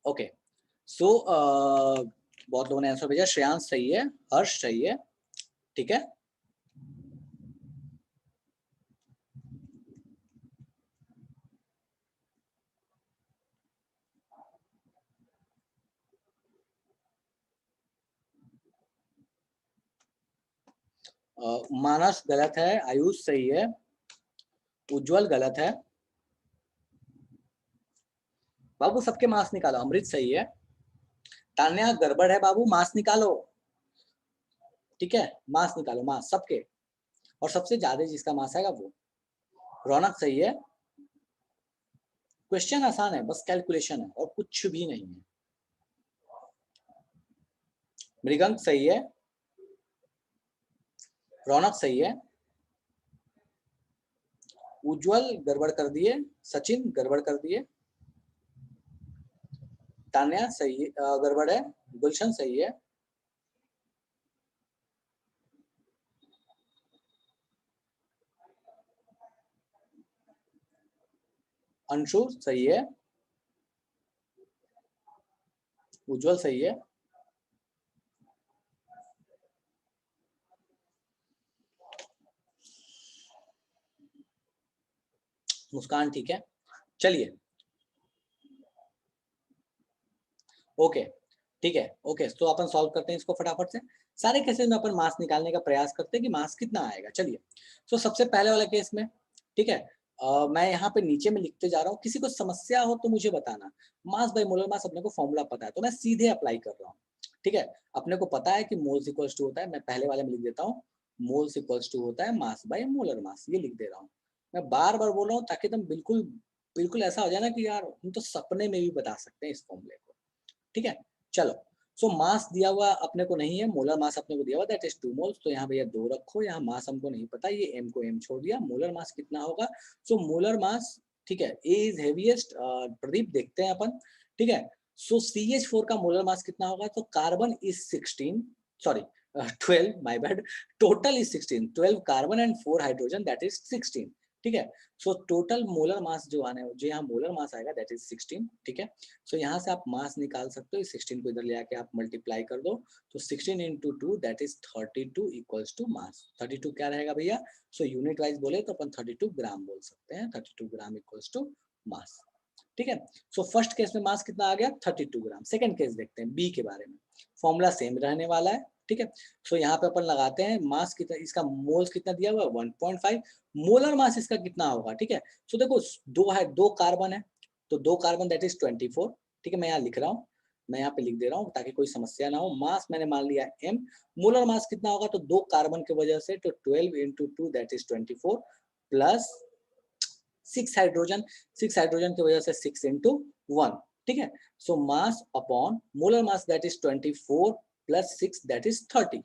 ओके, सो बहुत लोगों ने आंसर भेजा, श्रेयांश सही है, हर्ष सही है। ठीक है, मानस गलत है, आयुष सही है, उज्जवल गलत है, बाबू सबके मास निकालो, अमृत सही है, तान्या गड़बड़ है बाबू, मास निकालो। ठीक है, मास निकालो, मास सबके, और सबसे ज्यादा जिसका मास आएगा वो। रौनक सही है, क्वेश्चन आसान है, बस कैलकुलेशन है और कुछ भी नहीं है। मृगंक सही है, रौनक सही है, उज्जवल गड़बड़ कर दिए, सचिन गड़बड़ कर दिए, तान्या सही गड़बड़ है, गुलशन सही है, अंशु सही है, उज्जवल सही है, मुस्कान ठीक है। चलिए ओके, ठीक है, ओके, तो अपन सॉल्व करते हैं इसको फटाफट से। सारे केसेस में अपन मास निकालने का प्रयास करते हैं कि मास कितना आएगा। चलिए, तो सबसे पहले वाला केस में, ठीक है, मैं यहाँ पे नीचे में लिखते जा रहा हूँ, किसी को समस्या हो तो मुझे बताना। मास बाय मोलर मास अपने को फॉर्मूला पता है तो मैं सीधे अप्लाई कर रहा हूँ। ठीक है, अपने को पता है कि मोल्स इक्वल्स टू होता है, मैं पहले वाले में लिख देता हूँ, मोल्स इक्वल्स टू होता है मास बाय मोलर मास, ये लिख दे रहा हूँ। मैं बार बार बोल रहा हूँ ताकि तुम बिल्कुल बिल्कुल ऐसा हो जाए ना कि यार हम तो सपने में भी बता सकते हैं इस फॉर्मूले को। ठीक है, चलो, सो मास दिया हुआ अपने को नहीं है, मोलर मास अपने को दिया हुआ दैट इज 2 मोल्स, तो यहाँ भैया 2 रखो, यहाँ मास हमको नहीं पता, ये m को m छोड़ दिया, मोलर मास कितना होगा? सो मोलर मास, ठीक है, A इज हेवीएस्ट, प्रदीप देखते हैं अपन। ठीक है, सो CH4 का मोलर मास कितना होगा? तो carbon is 16, sorry 12, my bad, total is 16, 12 carbon and 4 hydrogen that is 16। ठीक है, सो टोटल मोलर मास जो आने जो यहाँ मोलर मास आएगा दैट इज 16। ठीक है, सो यहाँ से आप मास निकाल सकते हो, 16 को इधर ले आके आप मल्टीप्लाई कर दो, तो 16 into 2 that is 32 equals to mass. 32 क्या रहेगा भैया? सो यूनिट वाइज बोले तो अपन 32 ग्राम बोल सकते हैं, 32 ग्राम इक्वल्स टू मास। ठीक है, सो फर्स्ट केस में मास कितना आ गया? 32 ग्राम। सेकंड केस देखते हैं बी के बारे में, फॉर्मूला सेम रहने वाला है। ठीक है, सो यहाँ पे अपन लगाते हैं मास कितना, इसका मोल्स कितना दिया हुआ है 1.5, मोलर मास इसका कितना होगा? ठीक है, सो देखो दो कार्बन है, तो 2 कार्बन दैट इज 24। ठीक है, मैं यहाँ लिख रहा हूँ, मैं यहाँ पे लिख दे रहा हूँ ताकि कोई समस्या ना हो। मास मैंने मान लिया m, मोलर मास कितना होगा? तो 2 कार्बन की वजह से, तो 12 into 2 that is 24 plus 6 hydrogen, 6 hydrogen की वजह से 6 into 1। ठीक है, so mass upon molar mass that is 24 plus 6 that is 30।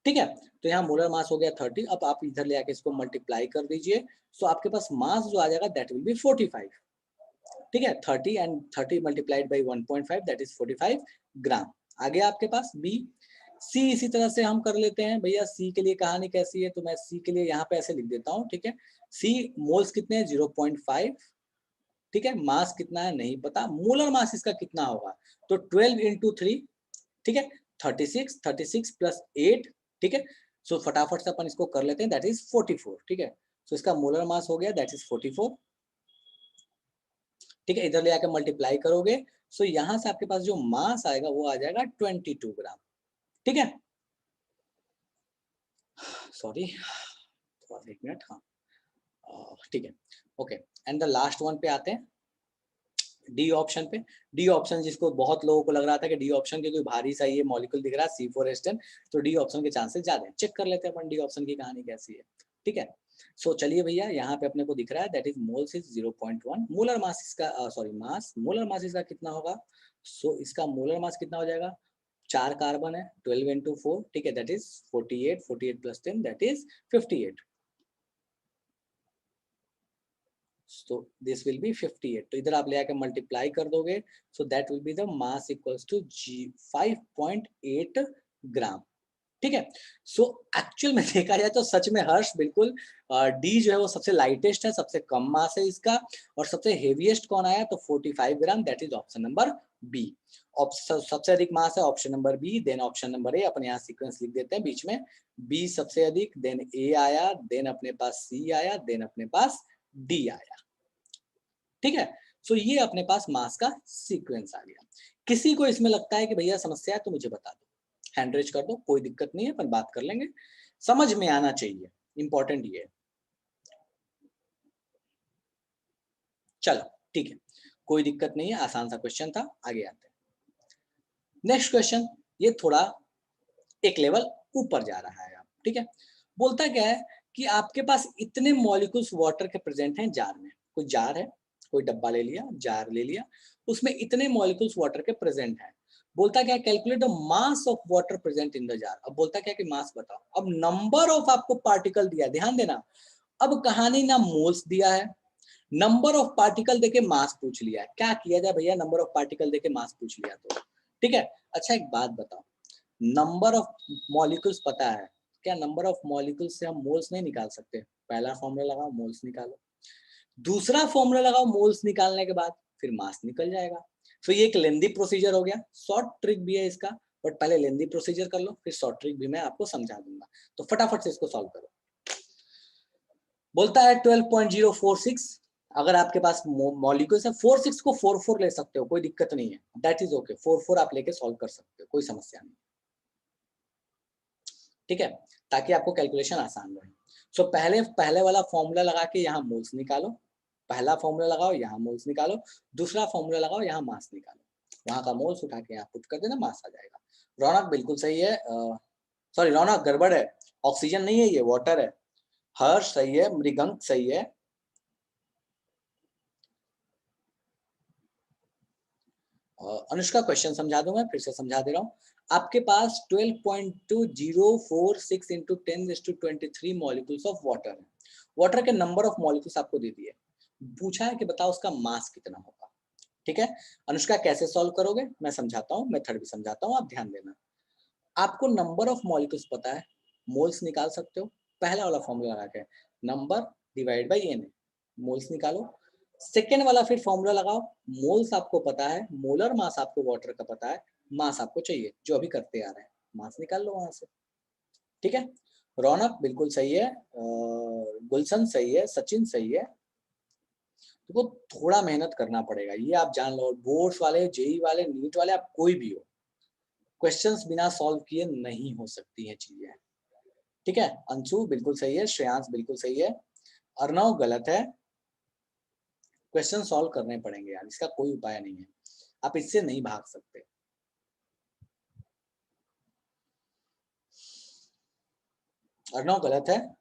ठीक है। तो यहाँ मोलर मास हो गया 30, अब आप इधर ले आके इसको मल्टीप्लाई कर दीजिए, सो आपके पास मास जो आ जाएगा दैट विल बी 45। ठीक है, 30 and 30 multiplied by 1.5 that is 45 ग्राम। आ गया आपके पास बी। सी इसी तरह से हम कर लेते हैं भैया। सी के लिए कहानी कैसी है, तो मैं सी के लिए यहाँ पे ऐसे लिख देता हूँ। ठीक है, सी मोल्स कितने हैं 0.5। ठीक है, मास कितना है नहीं पता, मोलर मास इसका कितना होगा, तो 12 इंटू 3, ठीक है 36, 36 प्लस 8। ठीक है, सो फटाफट से अपन इसको कर लेते हैं, दैट इज 44। ठीक है, सो इसका मोलर मास हो गया दैट इज 44। ठीक है, इधर ले आकर मल्टीप्लाई करोगे, सो यहां से आपके पास जो मास आएगा वो आ जाएगा 22 ग्राम। ठीक है, सॉरी थोड़ा एक मिनट, हाँ ठीक है, okay. And the last one पे आते हैं, डी ऑप्शन पे। डी ऑप्शन जिसको बहुत लोगों को लग रहा था कि डी ऑप्शन के कोई भारी सा ये मॉलिक्यूल दिख रहा है C4H10, तो डी ऑप्शन के चांसेस ज्यादा है। चेक कर लेते हैं अपन डी ऑप्शन की कहानी कैसी है। ठीक है, सो चलिए भैया, यहाँ पे अपने को दिख रहा है that is moles is 0.1, molar mass इसका सॉरी मास, मोलर मास इसका कितना होगा, सो इसका मोलर मास कितना हो जाएगा, 4 कार्बन है 12 इंटू 4, ठीक है that is 48, 48 plus 10 that is 58। so this will be 58, तो इधर आप ले आके मल्टीप्लाई कर दोगे, so that will be the mass equals to G 5.8 ग्राम। ठीक है, सो एक्चुअल में देखा जाए तो सच में हर्ष बिल्कुल डी जो है वो सबसे लाइटेस्ट है, सबसे कम मास है इसका, और सबसे हेवीएस्ट कौन आया, तो 45 gram, that is option number B. सबसे अधिक मास है option number B, then option number A, अपन यहाँ सीक्वेंस लिख देते हैं बीच में, बी सबसे अधिक, देन ए आया, देन अपने पास सी आया, देन अपने पास डी आया। ठीक है, सो ये अपने पास मास का सीक्वेंस आ गया। किसी को इसमें लगता है कि भैया समस्या है तो मुझे बता दो, हैंड रेज कर दो, कोई दिक्कत नहीं है, अपन बात कर लेंगे, समझ में आना चाहिए, इंपॉर्टेंट ये है। चलो ठीक है, कोई दिक्कत नहीं है, आसान सा क्वेश्चन था, आगे आते हैं। नेक्स्ट क्वेश्चन, ये थोड़ा एक लेवल ऊपर जा रहा है। ठीक है, बोलता क्या है कि आपके पास इतने मॉलिक्यूल्स वाटर के प्रेजेंट हैं जार में, कोई जार है, कोई डब्बा ले लिया, जार ले लिया, उसमें इतने मॉलिक्यूल्स वाटर के प्रेजेंट हैं। बोलता क्या, calculate the mass of water present in the jar. अब बोलता क्या कि मास बताओ, अब नंबर ऑफ आपको पार्टिकल दिया, ध्यान देना, अब कहानी ना मोल्स दिया है, नंबर ऑफ पार्टिकल देके मास पूछ लिया है। क्या किया जाए भैया, नंबर ऑफ पार्टिकल देके मास पूछ लिया तो, ठीक है। अच्छा एक बात बताओ, नंबर ऑफ मॉलिक्यूल्स पता है क्या, नंबर ऑफ मॉलिक्यूल्स से हम मोल्स नहीं निकाल सकते। पहला फॉर्मूला लगाओ, मोल्स निकालो, दूसरा फॉर्मूला लगाओ, मोल्स निकालने के बाद फिर मास निकल जाएगा। तो ये एक लेंदी प्रोसीजर हो गया, शॉर्ट ट्रिक भी है इसका, बट पहले लेंदी प्रोसीजर कर लो, फिर शॉर्ट ट्रिक भी मैं आपको समझा दूंगा। तो फटाफट से इसको सॉल्व करो। बोलता है 12.046, अगर आपके पास मॉलिक्यूल्स है, 46 को 44 ले सकते हो, कोई दिक्कत नहीं है, दैट इज ओके, 44 आप लेके सॉल्व कर सकते हो, कोई समस्या नहीं। ठीक है, ताकि आपको कैलकुलेशन आसान रहे। सो पहले वाला फॉर्मूला लगा के यहाँ मोल्स निकालो, पहला फॉर्मूला लगाओ, यहाँ मोल्स निकालो, दूसरा फॉर्मूला लगाओ, यहाँ मास निकालो, वहां का मोल्स उठा के यहाँ पुट कर देना, मास आ जाएगा। रौनक बिल्कुल सही है, सॉरी रौनक गड़बड़ है, ऑक्सीजन नहीं है ये, वाटर है। हर्ष सही है, मृगंक सही है, अनुष्का क्वेश्चन समझा दूंगा, फिर से समझा दे रहा हूँ। आपके पास 12.2046 इंटू 10⁻23 मॉलिक्यूल्स ऑफ वाटर है। वाटर के नंबर ऑफ मॉलिक्यूल्स आपको दे दिए, पूछा है कि बताओ उसका मास कितना होगा। ठीक है, अनुष्का कैसे सॉल्व करोगे मैं समझाता हूँ, मेथड भी समझाता हूँ, आप ध्यान देना। आपको नंबर ऑफ मॉलिक्यूल्स पता है, मोल्स निकाल सकते हो, पहला वाला फॉर्मूला लगा के, number divide by N, moles निकालो। सेकेंड वाला फिर फॉर्मूला लगाओ, मोल्स आपको पता है, मोलर मास आपको वाटर का पता है, मास आपको चाहिए, जो अभी करते आ रहे हैं, मास निकाल लो वहां से। ठीक है, रौनक बिल्कुल सही है, गुलशन सही है, सचिन सही है। तो थोड़ा मेहनत करना पड़ेगा, ये आप जान लो, बोर्ड्स वाले, जेई वाले, नीट वाले, आप कोई भी हो, क्वेश्चंस बिना सॉल्व किए नहीं हो सकती हैं चीजें। ठीक है, अंशु बिल्कुल सही है, श्रेयांश बिल्कुल सही है, अर्णव गलत है। क्वेश्चन सॉल्व करने पड़ेंगे यार, इसका कोई उपाय नहीं है, आप इससे नहीं भाग सकते। अर्णव गलत है,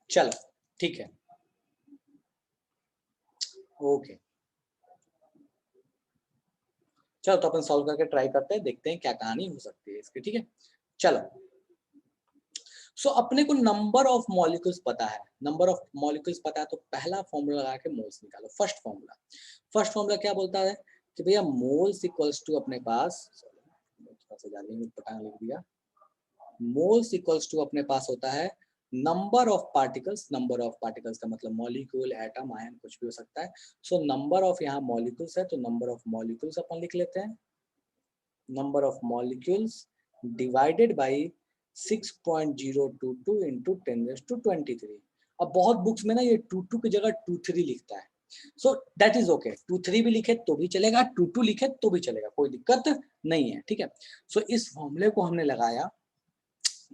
चलो ठीक है, ओके। चलो तो अपन सॉल्व करके ट्राई करते हैं, देखते हैं क्या कहानी हो सकती है इसकी। ठीक है, चलो। सो अपने को नंबर ऑफ मॉलिक्यूल्स पता है, नंबर ऑफ मॉलिक्यूल्स पता है, तो पहला फॉर्मूला लगा के मोल्स निकालो। फर्स्ट फॉर्मूला क्या बोलता है कि भैया मोल्स इक्वल्स टू अपने पास, थोड़ा सा ज्यादा पटांग लिख दिया, मोल्स इक्वल्स टू अपने पास होता है number of particles. Number of particles का मतलब मॉलिक्यूल, एटम, आयन कुछ भी हो सकता है। सो नंबर ऑफ यहाँ मॉलिक्यूल्स है तो नंबर ऑफ मॉलिक्यूल्स अपन लिख लेते हैं, number of molecules divided by 6.022 into 10⁻23। अब बहुत बुक्स में ना ये 22 की जगह 23 लिखता है, सो दैट इज ओके, 23 भी लिखे तो भी चलेगा, 22 लिखे तो भी चलेगा, कोई दिक्कत नहीं है। ठीक है, सो इस फॉर्मूले को हमने लगाया,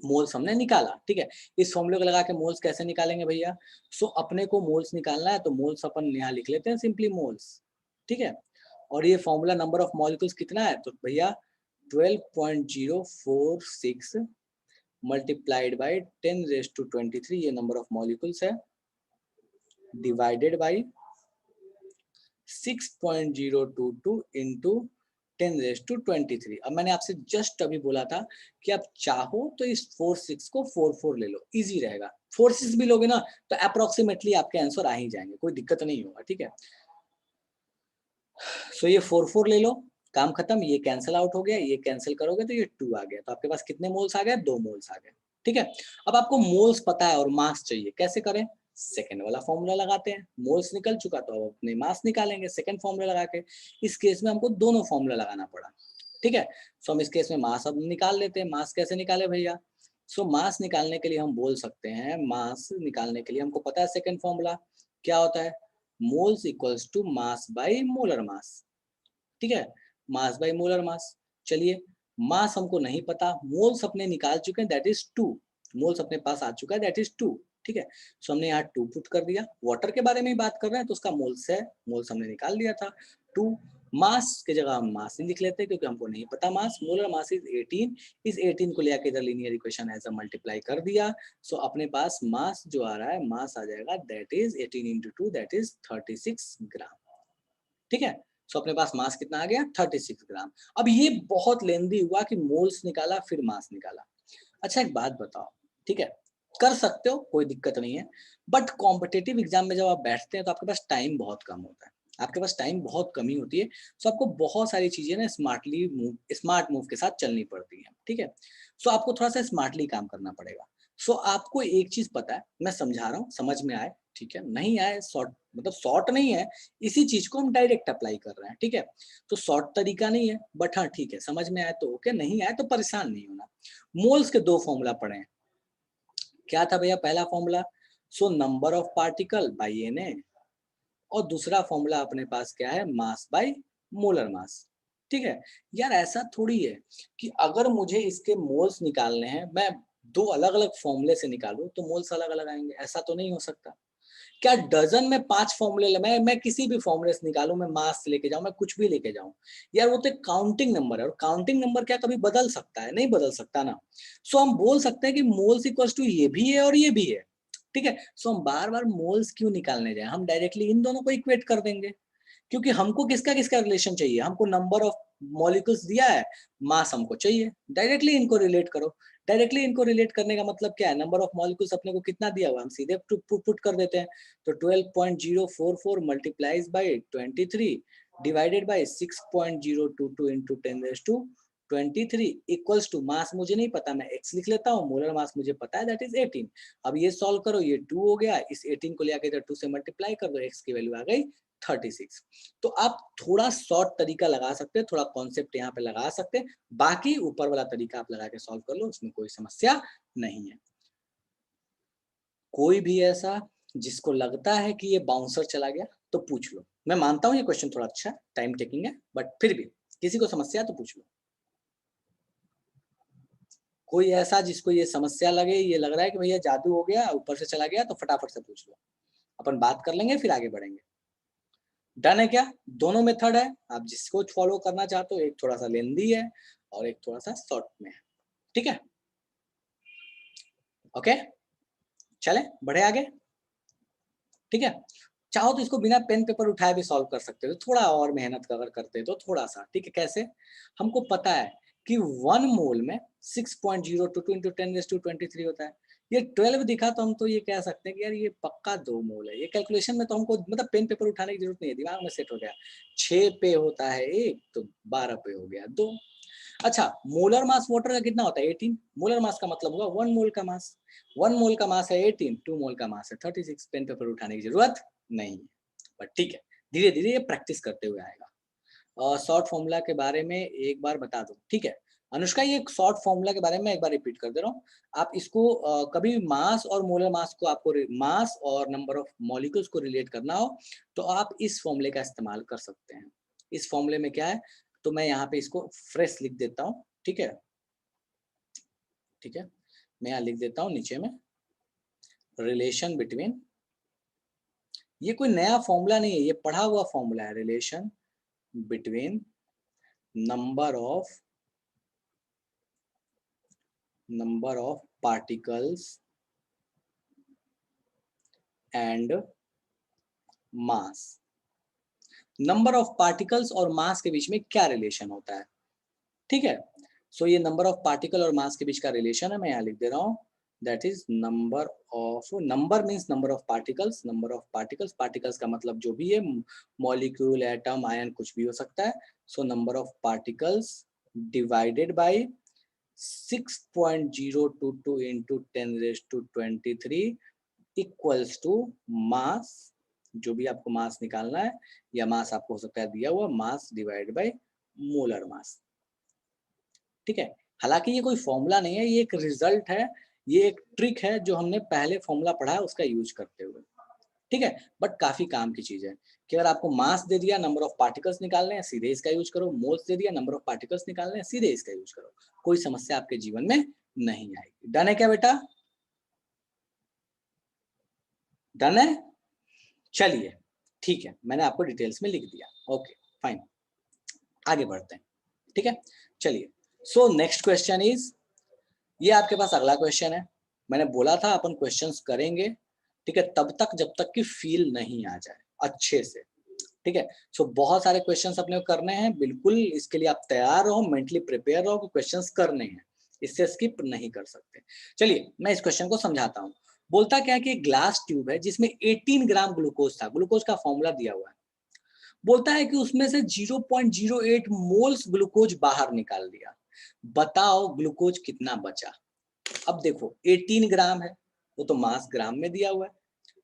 मोल्स हमने निकाला। ठीक है, इस फॉर्मूले को लगा के मोल्स कैसे निकालेंगे भैया? सो अपने को मोल्स निकालना है तो मोल्स अपन यहाँ लिख लेते हैं सिंपली मोल्स। ठीक है, और ये फॉर्मूला नंबर ऑफ मॉलिक्यूल्स कितना है तो भैया 12.046 मल्टीप्लाइड बाई 10⁻23, ये नंबर ऑफ मॉलिक्यूल्स है, डिवाइडेड बाई 6.022 इंटू 10⁻23। अब मैंने आपसे जस्ट अभी बोला था कि आप चाहो तो इस 4/6 को 4/4 ले लो, इजी रहेगा। 4/6 भी लोगे ना तो अप्रोक्सीमेटली आपके आंसर आ ही जाएंगे, कोई दिक्कत नहीं होगा। ठीक है, सो ये 4/4 ले लो, काम खत्म, ये कैंसिल आउट हो गया, ये कैंसिल करोगे तो ये 2 आ गया, तो आपके पास कितने मोल्स आ गए? 2 मोल्स आ गए। ठीक है, अब आपको मोल्स पता है और मास चाहिए, कैसे करें? सेकंड वाला फॉर्मूला लगाते हैं, मोल्स निकल चुका तो अब अपने मास निकालेंगे सेकंड फॉर्मूला लगा के। इस केस में हमको दोनों फॉर्मूला लगाना पड़ा। ठीक है, सो हम इस केस में मास अब निकाल लेते हैं। मास कैसे निकाले भैया? सो मास निकालने के लिए हम बोल सकते हैं, मास निकालने के लिए हमको पता है सेकंड फॉर्मूला क्या होता है, moles equals to mass by molar mass. ठीक है, मास बाई मोलर मास। चलिए, मास हमको नहीं पता, मोल्स अपने निकाल चुके हैं, दैट इज 2, मोल्स अपने पास आ चुका है, दैट इज 2। ठीक है, सो हमने यहाँ 2 पुट कर दिया। वाटर के बारे में ही बात कर रहे हैं तो उसका मोल्स है, मोल्स हमने निकाल दिया था 2। मास की जगह हम मास ही लिख लेते हैं क्योंकि हमको नहीं पता मास। मोलर मास इज 18, इस 18 को लेकर इधर लीनियर इक्वेशन ऐसा मल्टीप्लाई कर दिया। सो अपने पास मास जो आ रहा है, मास आ जाएगा that is 18 into 2 that is 36 ग्राम। ठीक है, सो अपने पास मास कितना आ गया? 36 ग्राम। अब ये बहुत लेंदी हुआ कि मोल्स निकाला फिर मास निकाला। अच्छा एक बात बताओ, ठीक है, कर सकते हो कोई दिक्कत नहीं है, बट कॉम्पिटिटिव एग्जाम में जब आप बैठते हैं तो आपके पास टाइम बहुत कम होता है, आपके पास टाइम बहुत कमी होती है। सो आपको बहुत सारी चीजें ना स्मार्ट मूव के साथ चलनी पड़ती है। ठीक है, सो आपको थोड़ा सा स्मार्टली काम करना पड़ेगा। सो आपको एक चीज पता है, मैं समझा रहा हूँ, समझ में आए, ठीक है, नहीं आए शॉर्ट, मतलब शॉर्ट नहीं है, इसी चीज को हम डायरेक्ट अप्लाई कर रहे हैं। ठीक है, तो शॉर्ट तरीका नहीं है, बट हाँ ठीक है, समझ में आए तो ओके, नहीं आए तो परेशान नहीं होना। मोल्स के 2 फॉर्मूला पढ़े हैं, क्या था भैया पहला formula? So number of particle by Na, और दूसरा फॉर्मूला अपने पास क्या है? मास बाई मोलर मास। ठीक है, यार ऐसा थोड़ी है कि अगर मुझे इसके मोल्स निकालने हैं, मैं 2 अलग अलग फॉर्मूले से निकालूं तो मोल्स अलग अलग आएंगे, ऐसा तो नहीं हो सकता। क्या डजन में 5 फॉर्मूले, मैं किसी भी फॉर्मूले से निकालूं, मैं मास लेके जाऊं, मैं कुछ भी लेके जाऊं, यार वो तो एक काउंटिंग नंबर है, और काउंटिंग नंबर क्या कभी बदल सकता है? नहीं बदल सकता ना। सो हम बोल सकते हैं कि मोल्स इक्वल्स टू ये भी है और ये भी है। ठीक है, सो हम बार बार मोल्स क्यों निकालने जाए, हम डायरेक्टली इन दोनों को इक्वेट कर देंगे, क्योंकि हमको किसका किसका रिलेशन चाहिए, हमको नंबर ऑफ मॉलिक्यूल्स दिया है, मास हमको चाहिए, डायरेक्टली इनको रिलेट करो। डायरेक्टली इनको रिलेट करने का मतलब क्या है? नंबर ऑफ मॉलिक्यूल्स अपने को कितना दिया हुआ, हम सीधे पुट कर देते हैं, तो 12.044 multiplies by 23 divided by 6.022 into 10⁻23 equals to, mass मुझे नहीं पता, मैं x लिख लेता हूँ, मोलर मास मुझे पता है दैट इज 18। अब ये सॉल्व करो, ये 2 हो गया, इस 18 को लेकर इधर 2 से मल्टीप्लाई कर दो, x की वैल्यू आ गई 36। तो आप थोड़ा शॉर्ट तरीका लगा सकते हैं, थोड़ा कॉन्सेप्ट यहाँ पे लगा सकते हैं, बाकी ऊपर वाला तरीका आप लगा के सॉल्व कर लो, उसमें कोई समस्या नहीं है। कोई भी ऐसा जिसको लगता है कि ये बाउंसर चला गया तो पूछ लो, मैं मानता हूँ ये क्वेश्चन थोड़ा अच्छा टाइम टेकिंग है, बट फिर भी किसी को समस्या तो पूछ लो। कोई ऐसा जिसको ये समस्या लगे, ये लग रहा है कि भैया जादू हो गया, ऊपर से चला गया, तो फटाफट से पूछ लो, अपन बात कर लेंगे फिर आगे बढ़ेंगे। डन है क्या? दोनों मेथड है, आप जिसको फॉलो करना चाहते हो, एक थोड़ा सा लेंदी है और एक थोड़ा सा शॉर्ट में है। ठीक है, ओके, चले बढ़े आगे। ठीक है, चाहो तो इसको बिना पेन पेपर उठाए भी सॉल्व कर सकते हो, थोड़ा और मेहनत अगर करते तो थोड़ा सा, ठीक है। कैसे? हमको पता है कि 1 मोल में 6.02 इंटू 10⁻23 होता है। ये 12 दिखा तो हम तो ये कह सकते हैं कि यार ये पक्का 2 मोल है। ये कैलकुलेशन में तो हमको मतलब पेन पेपर उठाने की जरूरत नहीं है, दिमाग में सेट हो गया। 6 पे होता है 1 तो 12 पे हो गया 2। अच्छा, मोलर मास वाटर का कितना होता है? 18। मोलर मास का मतलब हुआ 1 मोल का मास। 1 मोल का मास है 18, 2 मोल का मास है 36। पेन पेपर उठाने की जरूरत नहीं है, बट ठीक है, धीरे धीरे ये प्रैक्टिस करते हुए आएगा। शॉर्ट फॉर्मूला के बारे में एक बार बता दो, ठीक है। अनुष्का, ये शॉर्ट फॉर्मूला के बारे में एक बार रिपीट कर दे रहा हूँ। आप इसको कभी मास और मोलर मास को, आपको मास और नंबर ऑफ मॉलिक्यूल्स को रिलेट करना हो तो आप इस फॉर्मूले का इस्तेमाल कर सकते हैं। इस फॉर्मूले में क्या है, तो मैं यहाँ पे इसको फ्रेश लिख देता हूँ, ठीक है। ठीक है, मैं यहाँ लिख देता हूँ नीचे में, रिलेशन बिटवीन, ये कोई नया फॉर्मूला नहीं है, ये पढ़ा हुआ फॉर्मूला है। Relation between number of particles and mass. Number of particles और मास के बीच में क्या रिलेशन होता है, ठीक है। सो ये नंबर ऑफ पार्टिकल और मास के बीच का रिलेशन है, मैं यहाँ लिख दे रहा हूँ। That is number means number of particles, particles का मतलब जो भी है, मॉलिक्यूल, एटम, आयन, कुछ भी हो सकता है। So number of particles divided by 6.022 into 10⁻23 equals to mass, जो भी आपको मास निकालना है, या मास आपको हो सकता है दिया हुआ, mass divide by molar mass, ठीक है। हालांकि ये कोई फॉर्मूला नहीं है, ये एक रिजल्ट है, ये एक ट्रिक है जो हमने पहले फॉर्मूला पढ़ा है उसका यूज करते हुए, ठीक है। बट काफी काम की चीज है कि अगर आपको मास दे दिया, नंबर ऑफ पार्टिकल्स निकालने हैं, सीधे इसका यूज करो। मोल्स दे दिया, नंबर ऑफ पार्टिकल्स निकालने हैं, सीधे इसका यूज करो। कोई समस्या आपके जीवन में नहीं आएगी। डन है क्या बेटा? डन है? चलिए ठीक है, मैंने आपको डिटेल्स में लिख दिया। ओके फाइन, आगे बढ़ते हैं, ठीक है। चलिए, सो नेक्स्ट क्वेश्चन इज, ये आपके पास अगला क्वेश्चन है। मैंने बोला था अपन क्वेश्चंस करेंगे, ठीक है, तब तक जब तक कि फील नहीं आ जाए अच्छे से, ठीक है। सो बहुत सारे क्वेश्चंस अपने को करने हैं, बिल्कुल इसके लिए आप तैयार रहो, मेंटली प्रिपेयर रहो कि क्वेश्चंस करने हैं, इससे स्किप नहीं कर सकते। चलिए मैं इस क्वेश्चन को समझाता हूँ। बोलता क्या है कि ग्लास ट्यूब है जिसमें 18 ग्राम ग्लूकोज था, ग्लूकोज का फॉर्मूला दिया हुआ है। बोलता है कि उसमें से 0.08 मोल्स ग्लूकोज बाहर निकाल दिया, बताओ ग्लूकोज कितना बचा। अब देखो 18 ग्राम है, वो तो मास ग्राम में दिया हुआ है,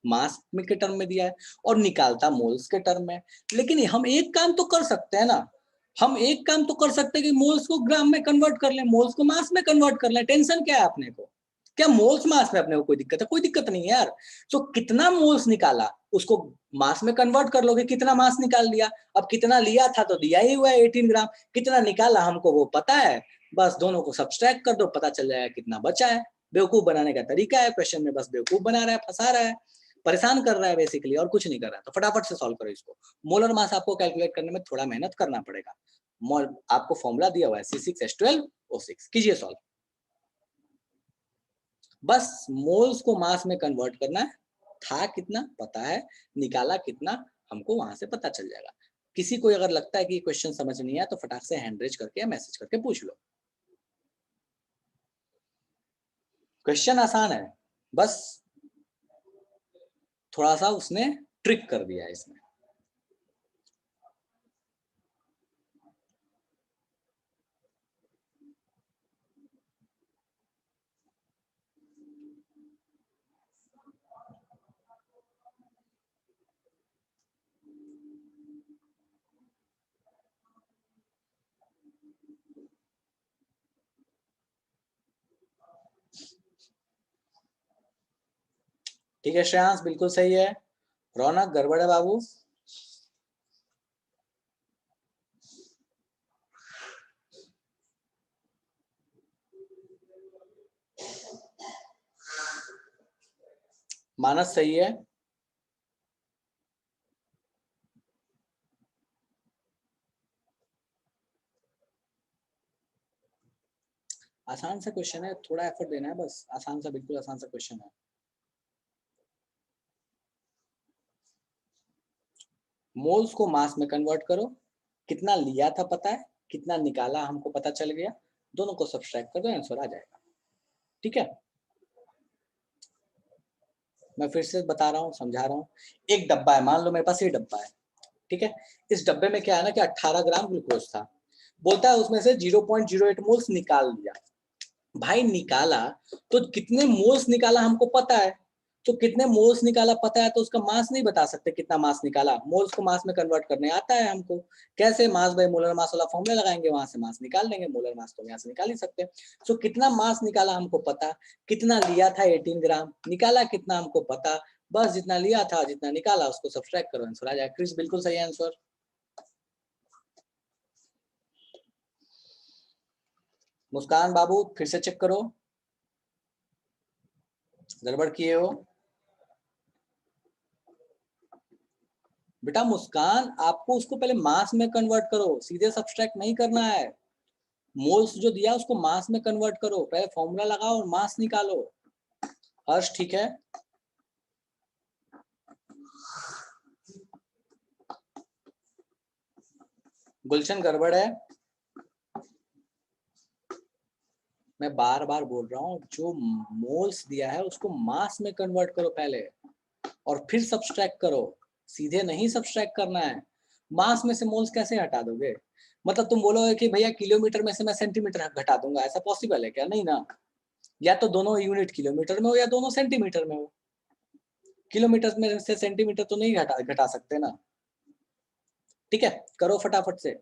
मास में के टर्म में दिया है, और निकालता मोल्स के टर्म में। लेकिन हम एक काम तो कर सकते हैं ना, हम एक काम तो कर सकते हैं कि मोल्स को ग्राम में कन्वर्ट कर लें, मोल्स को मास में कन्वर्ट कर लें। टेंशन क्या है अपने को? क्या मोल्स मास में अपने को कोई दिक्कत है? कोई दिक्कत नहीं है यार। तो कितना मोल्स निकाला उसको मास में कन्वर्ट कर लोगे, कितना मास निकाल लिया। अब कितना लिया था तो दिया ही हुआ है 18 ग्राम, कितना निकाला हमको वो पता है, बस दोनों को सब्सट्रैक्ट कर दो, पता चल जाएगा कितना बचा है। बेवकूफ बनाने का तरीका है, क्वेश्चन में बस बेवकूफ बना रहा है, फंसा रहा है, परेशान कर रहा है बेसिकली, और कुछ नहीं कर रहा है। तो फटाफट से सॉल्व करो इसको। मोलर मास आपको कैलकुलेट करने में थोड़ा मेहनत करना पड़ेगा। आपको फॉर्मूला दिया हुआ है C6H12O6, कीजिए सॉल्व। बस मोल्स को मास में कन्वर्ट करना है, था कितना पता है, निकाला कितना हमको वहां से पता चल जाएगा। किसी को अगर लगता है कि क्वेश्चन समझ नहीं आया तो फटाक से हैंड रेज करके या मैसेज करके पूछ लो। क्वेश्चन आसान है, बस थोड़ा सा उसने ट्रिक कर दिया है इसमें। ठीक है श्रेयांश, बिल्कुल सही है। रौनक, गड़बड़ है बाबू। मानस सही है। आसान सा क्वेश्चन है, थोड़ा एफर्ट देना है बस, आसान सा, बिल्कुल आसान सा क्वेश्चन है। मोल्स को मास में कन्वर्ट करो, कितना लिया था पता है, कितना निकाला हमको पता चल गया, दोनों को सब्सट्रैक्ट कर दो, आंसर आ जाएगा। ठीक है, मैं फिर से बता रहा हूँ, समझा रहा हूँ। एक डब्बा है, मान लो मेरे पास ये डब्बा है, ठीक है। इस डब्बे में क्या है ना कि 18 ग्राम ग्लूकोज था, बोलता है उसमें से 0.08 मोल्स निकाल लिया। भाई निकाला तो कितने मोल्स निकाला हमको पता है, तो कितने मोल्स निकाला पता है तो उसका मास नहीं बता सकते कितना मास निकाला। मोल्स को मास में कन्वर्ट करने आता है हमको, कैसे, मास बाय मोलर मास वाला फॉर्मूला लगाएंगे, वहां से मास निकाल लेंगे, मोलर मास तो यहाँ से निकाल ही सकते हैं। सो कितना मास निकाला हमको पता, कितना लिया था 18 ग्राम, निकाला कितना हमको पता, बस जितना लिया था जितना निकाला उसको सब्सट्रैक्ट करो, आंसर आ जाएगा। क्रिस बिल्कुल सही आंसर। मुस्कान बाबू फिर से चेक करो, गड़बड़ किए हो बेटा। मुस्कान आपको उसको पहले मास में कन्वर्ट करो, सीधे सब्सट्रैक्ट नहीं करना है। मोल्स जो दिया उसको मास में कन्वर्ट करो, पहले फॉर्मूला लगाओ और मास निकालो। हर्ष ठीक है, गुलशन गड़बड़ है। मैं बार बार बोल रहा हूँ, जो मोल्स दिया है उसको मास में कन्वर्ट करो पहले और फिर सब्सट्रैक्ट करो, सीधे नहीं सब्सट्रैक्ट करना है। मास में से मोल्स कैसे हटा दोगे, मतलब तुम बोलोगे कि भैया किलोमीटर में से मैं सेंटीमीटर घटा दूंगा, ऐसा पॉसिबल है क्या? नहीं ना, या तो दोनों यूनिट किलोमीटर में हो या दोनों सेंटीमीटर में हो। किलोमीटर में से सेंटीमीटर तो नहीं घटा सकते ना। ठीक है, करो फटाफट से।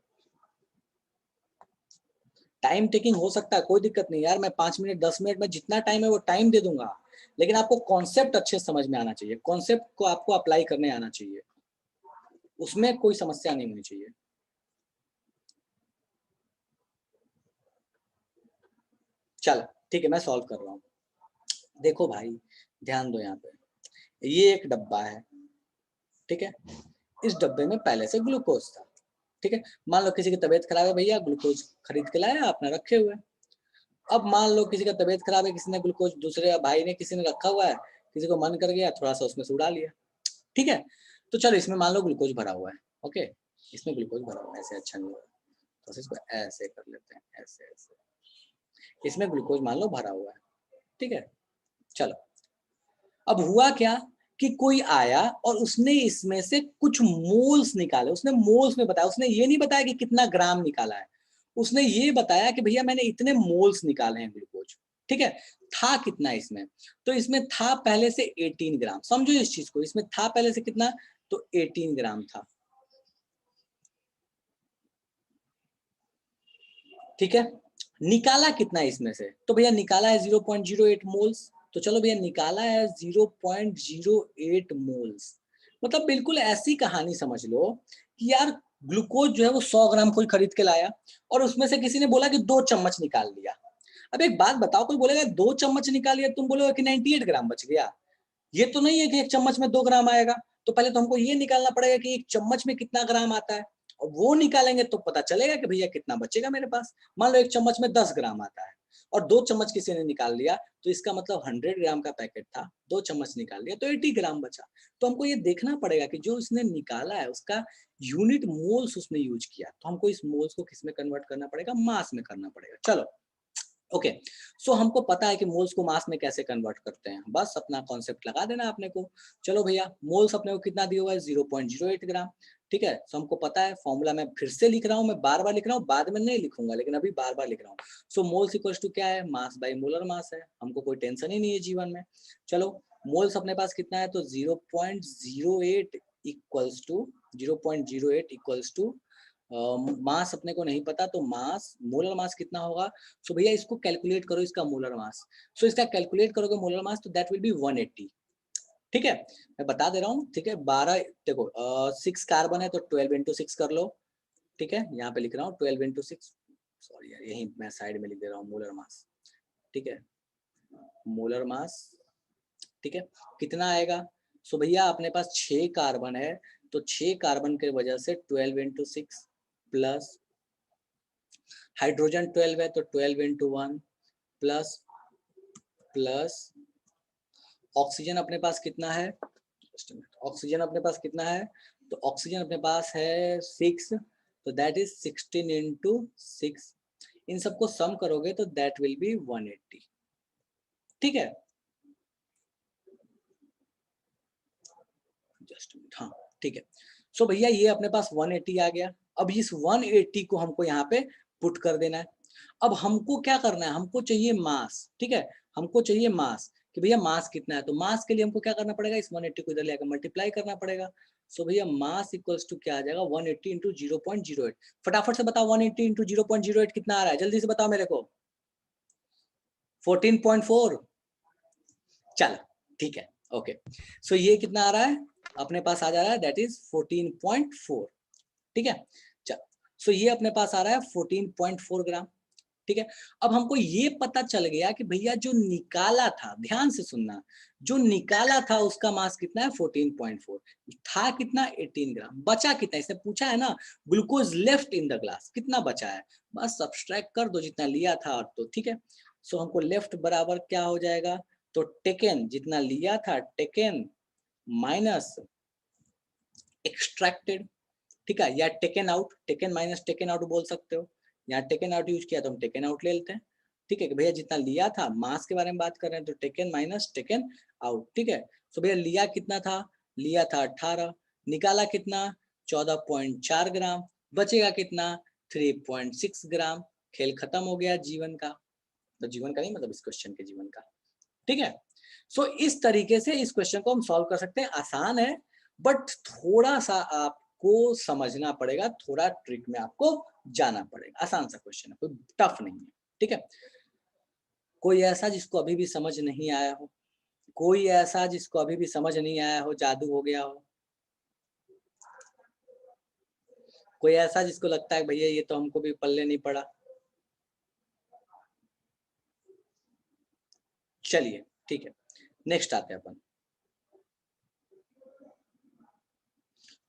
टाइम टेकिंग हो सकता है, कोई दिक्कत नहीं यार, मैं 5 मिनट 10 मिनट में जितना टाइम है वो टाइम दे दूंगा, लेकिन आपको कॉन्सेप्ट अच्छे समझ में आना चाहिए, कॉन्सेप्ट को आपको अप्लाई करने आना चाहिए, उसमें कोई समस्या नहीं होनी चाहिए। चलो ठीक है, मैं सॉल्व कर रहा हूँ। देखो भाई ध्यान दो, यहाँ पे ये एक डब्बा है, ठीक है। इस डब्बे में पहले से ग्लूकोज था, ठीक है। मान लो किसी की तबीयत खराब है, भैया ग्लूकोज खरीद के लाया आपने, रखे हुए। अब मान लो किसी का तबीयत खराब है, किसी ने ग्लूकोज, दूसरे भाई ने किसी ने रखा हुआ है, किसी को मन कर गया थोड़ा सा उसमें से उड़ा लिया, ठीक है। तो चलो इसमें मान लो ग्लूकोज भरा हुआ है, ओके, इसमें ग्लूकोज भरा हुआ है, ऐसे अच्छा नहीं होगा तो इसको ऐसे कर लेते हैं, ऐसे ऐसे, इसमें ग्लूकोज मान लो भरा हुआ है, ठीक है। चलो अब हुआ क्या कि कोई आया और उसने इसमें से कुछ मोल्स निकाले, उसने मोल्स में बताया, उसने ये नहीं बताया कि कितना ग्राम निकाला है, उसने ये बताया कि भैया मैंने इतने मोल्स निकाले हैं ग्लूकोज, ठीक है। था कितना इसमें, तो इसमें था पहले से 18 ग्राम, समझो इस चीज को, इसमें था पहले से कितना, तो 18 ग्राम था, ठीक है। निकाला कितना इसमें से, तो भैया निकाला है 0.08 मोल्स, तो चलो भैया निकाला है 0.08 मोल्स, मतलब बिल्कुल ऐसी कहानी समझ लो कि यार ग्लूकोज जो है वो 100 ग्राम कोई खरीद के लाया और उसमें से किसी ने बोला कि 2 चम्मच निकाल लिया। अब एक बात बताओ, कोई बोलेगा 2 चम्मच निकाल लिया, तुम बोलोगे कि 98 ग्राम बच गया, ये तो नहीं है कि एक चम्मच में 2 ग्राम आएगा। तो पहले तो हमको ये निकालना पड़ेगा कि एक चम्मच में कितना ग्राम आता है, और वो निकालेंगे तो पता चलेगा कि भैया कितना बचेगा मेरे पास। मान लो एक चम्मच में 10 ग्राम आता है और 2 चम्मच किसी ने निकाल लिया, तो इसका मतलब 100 ग्राम का पैकेट था, 2 चम्मच निकाल लिया तो 80 ग्राम बचा। तो हमको ये देखना पड़ेगा कि जो इसने निकाला है उसका यूनिट मोल्स उसने यूज किया, तो हमको इस मोल्स को किस में कन्वर्ट करना पड़ेगा, मास में करना पड़ेगा। चलो ओके, सो हमको पता है कि मोल्स को मास में कैसे कन्वर्ट करते हैं, बस अपना कॉन्सेप्ट लगा देना अपने को। चलो भैया मोल्स अपने को कितना दिया हुआ है, 0.08 ग्राम, ठीक है। सो हमको पता है, फॉर्मूला मैं फिर से लिख रहा हूँ, मैं बार बार लिख रहा हूँ, बाद में नहीं लिखूंगा लेकिन अभी बार बार लिख रहा हूँ। सो मोल्स इक्वल्स टू क्या है, मास बाय मोलर मास है, हमको कोई टेंशन ही नहीं है जीवन में। चलो मोल्स अपने पास कितना है, तो 0.08 equals to 0.08 equals to mass अपने को नहीं पता, तो मास, मोलर मास कितना होगा। सो भैया इसको कैलकुलेट करो, इसका मोलर मास। सो इसका कैलकुलेट करोगे मोलर मास, तो दैट विल बी 180, ठीक है। मैं बता दे रहा हूँ, ठीक है। 12 देखो 6 कार्बन है तो 12 इंटू 6 कर लो, ठीक है। यहाँ पे लिख रहा हूँ 12 इंटू 6, सॉरी यार यही मैं साइड में लिख दे रहा हूँ मोलर मास, ठीक है। मोलर मास, ठीक है, कितना आएगा। सो भैया अपने पास 6 कार्बन है, तो 6 कार्बन की वजह से 12 इंटू 6 प्लस हाइड्रोजन 12 है तो 12 इंटू 1 प्लस प्लस ऑक्सीजन अपने पास कितना है, ऑक्सीजन अपने पास कितना है, तो ऑक्सीजन अपने पास है 6, तो दैट इज 16 इंटू 6, इन सबको सम करोगे तो दैट विल बी 180। ठीक है, जस्ट हाँ ठीक है। सो भैया ये अपने पास 180 आ गया। अब इस 180 को हमको यहाँ पे पुट कर देना है। अब हमको क्या करना है, हमको चाहिए मास। ठीक है, हमको चाहिए मास कि भैया मास कितना है। तो मास के लिए हमको क्या करना पड़ेगा, इस 180 को इधर लेकर मल्टीप्लाई करना पड़ेगा। सो भैया मास इक्वल्स टू क्या आ जाएगा, 180 इंटू 0.08। फटाफट से बताओ 180 इंटू 0.08 कितना आ रहा है, जल्दी से बताओ मेरे को। 14.4। चलो ठीक है, ओके। सो ये कितना आ रहा है अपने पास, आ जा रहा है दैट इज 14.4। ठीक है, चलो सो ये अपने पास आ रहा है 14.4 ग्राम। ठीक है, अब हमको ये पता चल गया कि भैया जो निकाला था, ध्यान से सुनना, जो निकाला था उसका मास कितना है 14.4, था कितना 18 ग्राम, बचा कितना, इसने पूछा है ना, glucose left in the glass, कितना बचा है, बस सब्सट्रैक्ट कर दो जितना लिया था। तो ठीक है, सो हमको लेफ्ट बराबर क्या हो जाएगा, तो टेकन जितना लिया था, टेकन माइनस एक्सट्रैक्टेड। ठीक है, या taken out, taken minus taken out बोल सकते हो। यहाँ टेकन आउट यूज किया तो हम टेकन आउट ले लेते हैं। ठीक है कि भैया जितना लिया था, मास के बारे में बात कर रहे हैं, तो टेकन माइनस टेकन आउट। ठीक है, तो भैया लिया कितना था, लिया था 18, निकाला कितना 14.4 ग्राम, बचेगा कितना 3.6 ग्राम। खेल खत्म हो गया जीवन का, तो जीवन का नहीं मतलब इस क्वेश्चन के जीवन का। ठीक है, सो इस तरीके से इस क्वेश्चन को हम सॉल्व कर सकते हैं। आसान है बट थोड़ा सा आपको समझना पड़ेगा, थोड़ा ट्रिक में आपको जाना पड़ेगा। आसान सा क्वेश्चन है, कोई टफ नहीं है। ठीक है, कोई ऐसा जिसको अभी भी समझ नहीं आया हो, कोई ऐसा जिसको अभी भी समझ नहीं आया हो, जादू हो गया हो, कोई ऐसा जिसको लगता है भैया ये तो हमको भी पल्ले नहीं पड़ा। चलिए ठीक है, नेक्स्ट आते हैं अपन।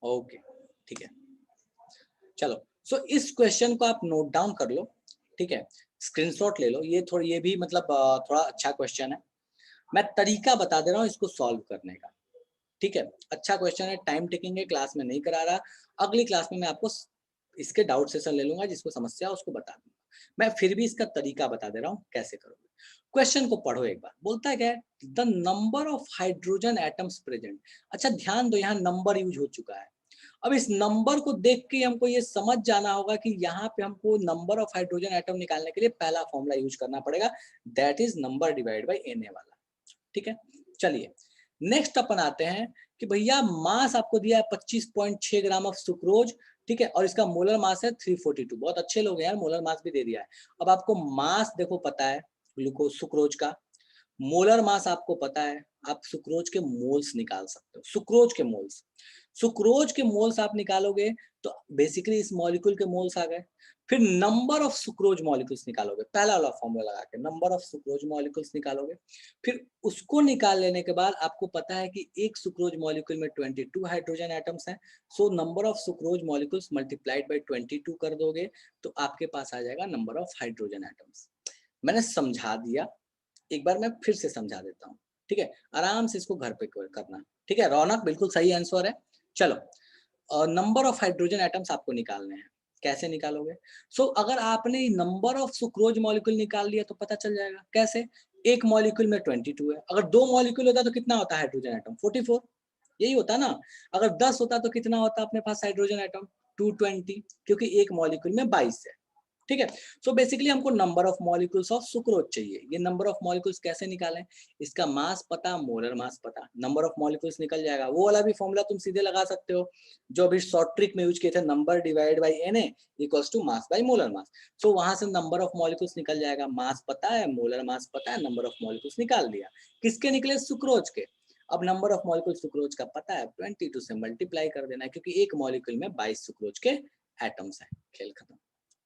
ओके ठीक है, चलो सो इस क्वेश्चन को आप नोट डाउन कर लो। ठीक है, स्क्रीनशॉट ले लो। ये भी मतलब थोड़ा अच्छा क्वेश्चन है। मैं तरीका बता दे रहा हूँ इसको सॉल्व करने का। ठीक है, अच्छा क्वेश्चन है, टाइम टेकिंग है, क्लास में नहीं करा रहा। अगली क्लास में मैं आपको इसके डाउट सेशन ले लूंगा, जिसको समस्या उसको बता दूंगा। मैं फिर भी इसका तरीका बता दे रहा हूँ कैसे करोगे। क्वेश्चन को पढ़ो एक बार, बोलता है क्या, the number of hydrogen atoms present. अच्छा ध्यान दो, यहाँ नंबर यूज हो चुका है। अब इस नंबर को देख के हमको ये समझ जाना होगा कि यहाँ पे हमको नंबर ऑफ हाइड्रोजन एटम निकालने के लिए पहला फॉर्मूला यूज करना पड़ेगा, that is number divide by Na वाला। ठीक है, चलिए नेक्स्ट अपन आते हैं कि भैया मास आपको दिया है 25.6 ग्राम ऑफ सुक्रोज। ठीक है, और इसका मोलर मास है 342। बहुत अच्छे लोग हैं यार, मोलर मास भी दे दिया है। अब आपको मास देखो पता है ग्लूकोज सुक्रोज का, मोलर मास आपको पता है, आप सुक्रोज के मोल्स निकाल सकते हो। सुक्रोज के मोल्स, सुक्रोज के मोल्स आप निकालोगे तो बेसिकली इस मॉलिक्यूल के मोल्स आ गए। फिर नंबर ऑफ सुक्रोज मॉलिक्यूल्स निकालोगे, पहला वाला फॉर्मूला लगा के नंबर ऑफ सुक्रोज मॉलिक्यूल्स निकालोगे। फिर उसको निकाल लेने के बाद आपको पता है कि एक सुक्रोज मॉलिक्यूल में 22 हाइड्रोजन एटम्स हैं। सो number of sucrose molecules multiplied by 22 कर दोगे तो आपके पास आ जाएगा नंबर ऑफ हाइड्रोजन एटम्स। मैंने समझा दिया, एक बार मैं फिर से समझा देता हूँ। ठीक है, आराम से इसको घर पे करना। ठीक है, रौनक बिल्कुल सही आंसर है। चलो नंबर ऑफ हाइड्रोजन एटम्स आपको निकालने हैं, कैसे निकालोगे। अगर आपने नंबर ऑफ सुक्रोज मॉलिक्यूल निकाल लिया तो पता चल जाएगा कैसे। एक मॉलिक्यूल में 22 है, अगर 2 मॉलिक्यूल होता तो कितना होता है हाइड्रोजन एटम, 44, यही होता ना। अगर 10 होता तो कितना होता अपने पास हाइड्रोजन एटम, 220, क्योंकि एक मॉलिक्यूल में 22 है। ठीक है, सो बेसिकली हमको number of molecules of sucrose चाहिए। ये नंबर ऑफ मॉलिक्यूल्स कैसे निकालें, इसका मास पता, मोलर मास पता, नंबर ऑफ मॉलिक्यूल्स निकल जाएगा। वो वाला भी फॉर्मूला तुम सीधे लगा सकते हो जो अभी शॉर्ट ट्रिक में यूज किए थे, number divide by Na equals to mass by molar mass. So वहां से नंबर ऑफ मॉलिक्यूल्स निकल जाएगा, मास पता है, मोलर मास पता है, नंबर ऑफ मॉलिक्यूल्स निकाल दिया। किसके निकले, सुक्रोज के। अब नंबर ऑफ मॉलिक्यूल सुक्रोज का पता है, 22 से मल्टीप्लाई कर देना है, क्योंकि एक मॉलिक्यूल में 22 सुक्रोज के एटम्स हैं। खेल खत्म।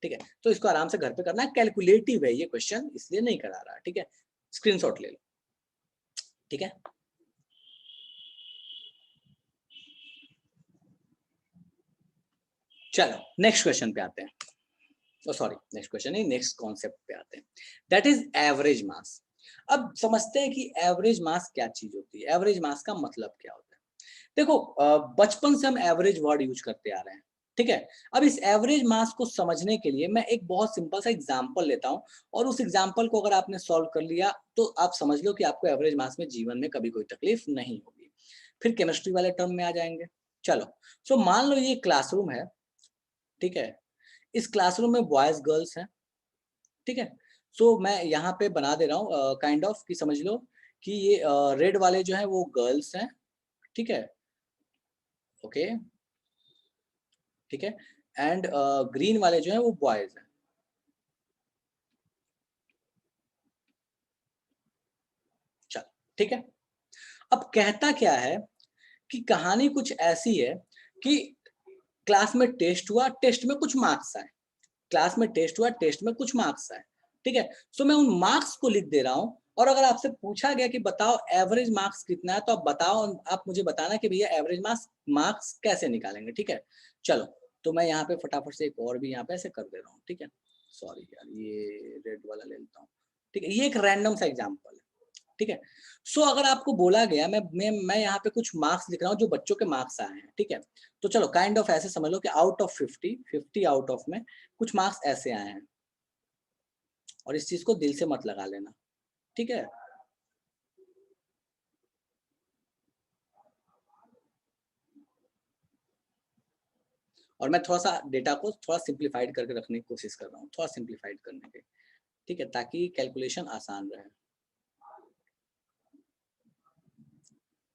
ठीक है, तो इसको आराम से घर पे करना है, कैलकुलेटिव है ये क्वेश्चन, इसलिए नहीं करा रहा। ठीक है, स्क्रीनशॉट ले लो। ठीक है, चलो नेक्स्ट क्वेश्चन पे आते हैं। सॉरी नेक्स्ट क्वेश्चन नहीं, नेक्स्ट कॉन्सेप्ट पे आते हैं, दैट इज एवरेज मास। अब समझते हैं कि एवरेज मास क्या चीज होती है, एवरेज मास का मतलब क्या होता है। देखो बचपन से हम एवरेज वर्ड यूज करते आ रहे हैं, ठीक है। अब इस एवरेज मास को समझने के लिए मैं एक बहुत सिंपल सा एग्जांपल लेता हूं, और उस एग्जांपल को अगर आपने सॉल्व कर लिया तो आप समझ लो कि आपको एवरेज मास में जीवन में कभी कोई तकलीफ नहीं होगी। फिर केमिस्ट्री वाले टर्म में आ जाएंगे। चलो, सो मान लो ये क्लासरूम है, ठीक है। इस क्लासरूम में बॉयज गर्ल्स हैं, ठीक है। सो मैं यहाँ पे बना दे रहा हूँ काइंड ऑफ कि समझ लो कि ये रेड वाले जो है वो गर्ल्स हैं, ठीक है, ओके, ठीक है। एंड ग्रीन वाले जो है वो बॉयज हैं। चल, ठीक है। अब कहता क्या है कि कहानी कुछ ऐसी है कि क्लास में टेस्ट हुआ, टेस्ट में कुछ मार्क्स आए, क्लास में टेस्ट हुआ, टेस्ट में कुछ मार्क्स आए, ठीक है। सो मैं उन मार्क्स को लिख दे रहा हूं, और अगर आपसे पूछा गया कि बताओ एवरेज मार्क्स कितना है, तो आप बताओ, आप मुझे बताना कि भैया एवरेज मार्क्स मार्क्स कैसे निकालेंगे, ठीक है। चलो, तो मैं यहाँ पे फटाफट से एक और भी यहाँ पे ऐसे कर दे रहा हूँ, ठीक है। सॉरी यार, ये रेड वाला ले लेता हूँ, ठीक है। ये एक रैंडम सा एग्जाम्पल है, ठीक है। सो अगर आपको बोला गया, मैं यहाँ पे कुछ मार्क्स लिख रहा हूँ जो बच्चों के मार्क्स आए हैं, ठीक है। तो चलो काइंड ऑफ ऐसे समझ लो कि आउट ऑफ 50 आउट ऑफ में कुछ मार्क्स ऐसे आए हैं, और इस चीज को दिल से मत लगा लेना, ठीक है। और मैं थोड़ा सा डेटा को थोड़ा सिंप्लीफाइड करके रखने की कोशिश कर रहा हूँ, थोड़ा सिंप्लीफाइड करने के, ठीक है, ताकि कैलकुलेशन आसान रहे,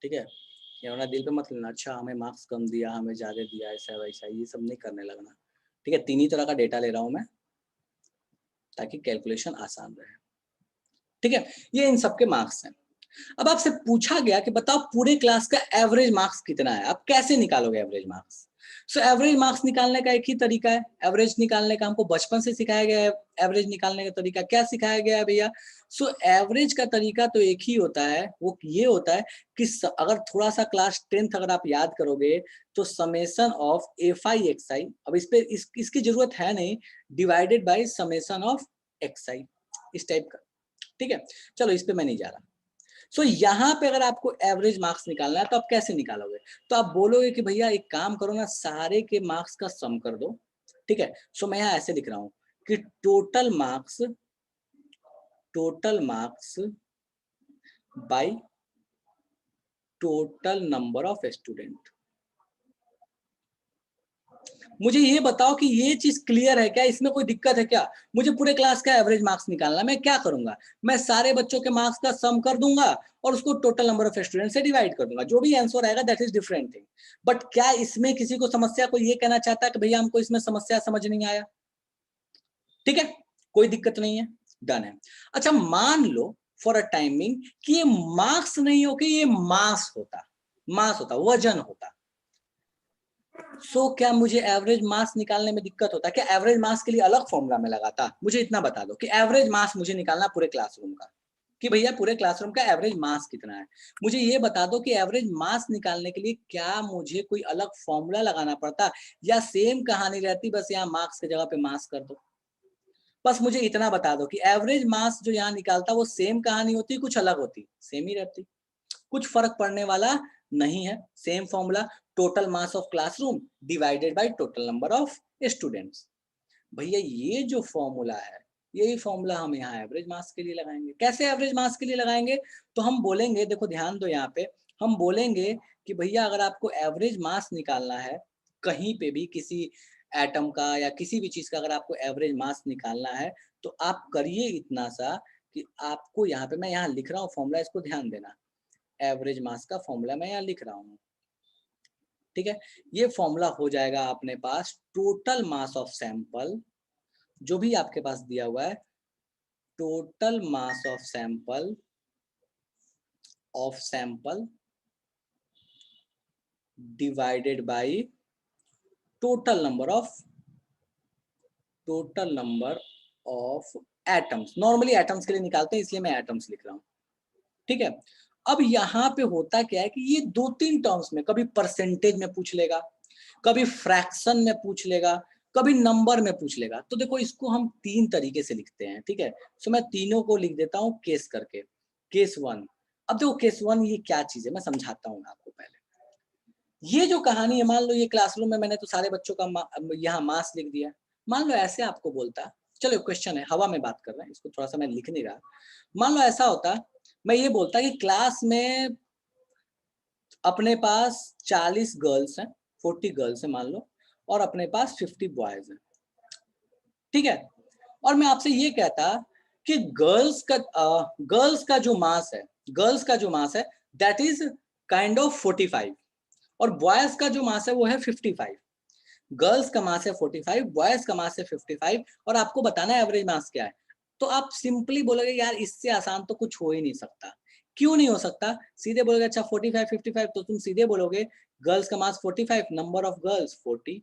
ठीक है। ये वरना दिल पे मत लेना, अच्छा हमें मार्क्स कम दिया, हमें ज्यादा दिया, ऐसा वैसा, ये सब नहीं करने लगना, ठीक है। तीन ही तरह का डेटा ले रहा हूँ मैं, ताकि कैलकुलेशन आसान रहे, ठीक है। ये इन सबके मार्क्स हैं। अब आपसे पूछा गया कि बताओ पूरे क्लास का एवरेज मार्क्स कितना है, आप कैसे निकालोगे average marks. So average marks निकालने का एक ही तरीका है, एवरेज निकालने का हमको बचपन से सिखाया गया है। एवरेज निकालने का तरीका क्या सिखाया गया है भैया। सो एवरेज का तरीका तो एक ही होता है, वो ये होता है कि अगर थोड़ा सा क्लास 10th अगर आप याद करोगे तो summation of F I X I, अब इस पे इसकी जरूरत है नहीं, divided by summation of X I, इस टाइप का, ठीक है। चलो इस पे मैं नहीं जा रहा। सो यहाँ पे अगर आपको एवरेज मार्क्स निकालना है तो आप कैसे निकालोगे, तो आप बोलोगे कि भैया एक काम करो ना, सारे के मार्क्स का सम कर दो, ठीक है। सो मैं यहाँ ऐसे लिख रहा हूँ कि total marks by total number of student. मुझे ये बताओ कि ये चीज क्लियर है क्या, इसमें कोई दिक्कत है क्या। मुझे पूरे क्लास का एवरेज मार्क्स निकालना, मैं क्या करूंगा, मैं सारे बच्चों के मार्क्स का सम कर दूंगा और उसको टोटल नंबर ऑफ स्टूडेंट से डिवाइड कर दूंगा, जो भी आंसर आएगा that is different thing. But क्या इसमें किसी को समस्या, को ये कहना चाहता है कि भैया हमको इसमें समस्या समझ नहीं आया, ठीक है, कोई दिक्कत नहीं है, डन है। अच्छा मान लो फॉर अ टाइमिंग कि ये मार्क्स नहीं हो कि ये मास होता, वजन होता। क्या मुझे एवरेज मास निकालने में दिक्कत होता है क्या, एवरेज मास के लिए अलग फॉर्मूला में लगाता। मुझे इतना बता दो कि एवरेज मास मुझे निकालना पूरे क्लासरूम का, कि भैया पूरे क्लासरूम का एवरेज मास कितना है। मुझे ये बता दो कि एवरेज मास निकालने के लिए क्या मुझे कोई अलग फॉर्मूला लगाना पड़ता, या सेम कहानी रहती, बस यहाँ मार्क्स की जगह पे मास कर दो। बस मुझे इतना बता दो कि एवरेज मास जो यहाँ निकालता वो सेम कहानी होती, कुछ अलग होती, सेम ही रहती, कुछ फर्क पड़ने वाला नहीं है, same formula, total mass of classroom divided by total number of students. भैया ये जो फॉर्मूला है, यही फॉर्मूला हम यहाँ एवरेज मास के लिए लगाएंगे। कैसे एवरेज मास के लिए लगाएंगे, तो हम बोलेंगे, देखो ध्यान दो यहाँ पे, हम बोलेंगे कि भैया अगर आपको एवरेज मास निकालना है कहीं पे भी, किसी एटम का या किसी भी चीज का अगर आपको एवरेज मास निकालना है, तो आप करिए इतना सा कि आपको यहाँ पे, मैं यहाँ लिख रहा हूँ फॉर्मूला, इसको ध्यान देना, एवरेज मास का फॉर्मूला मैं यहाँ लिख रहा हूँ, ठीक है। ये फॉर्मूला हो जाएगा अपने पास टोटल मास ऑफ सैंपल, जो भी आपके पास दिया हुआ है, total mass of sample divided by total number of atoms. Normally atoms के लिए निकालते हैं, इसलिए मैं एटम्स लिख रहा हूँ, ठीक है। अब यहाँ पे होता क्या है कि ये दो तीन टर्म्स में, कभी परसेंटेज में पूछ लेगा, कभी फ्रैक्शन में पूछ लेगा, कभी नंबर में पूछ लेगा। तो देखो इसको हम तीन तरीके से लिखते हैं, ठीक है। सो मैं तीनों को लिख देता हूँ केस करके। केस वन, अब देखो केस वन ये क्या चीज है, मैं समझाता हूँ आपको पहले। ये जो कहानी है, मान लो ये क्लासरूम में मैंने तो सारे बच्चों का यहाँ मास लिख दिया, मान लो ऐसे आपको बोलता, चलो क्वेश्चन है, हवा में बात कर रहे हैं, इसको थोड़ा सा मैं लिख नहीं रहा, मान लो ऐसा होता, मैं ये बोलता कि क्लास में अपने पास 40 गर्ल्स हैं, 40 गर्ल्स हैं मान लो, और अपने पास 50 बॉयज हैं, ठीक है, और मैं आपसे ये कहता कि गर्ल्स का जो मास है, गर्ल्स का जो मास है दैट इज काइंड ऑफ 45, और बॉयज का जो मास है वो है 55। गर्ल्स का मास है 45, बॉयज का मास है 55, और आपको बताना है एवरेज मास क्या है। तो आप सिंपली बोलोगे यार इससे आसान तो कुछ हो ही नहीं सकता। क्यों नहीं हो सकता? सीधे बोलोगे अच्छा 45 55, तो तुम सीधे बोलोगे गर्ल्स का मास 45, number of girls 40,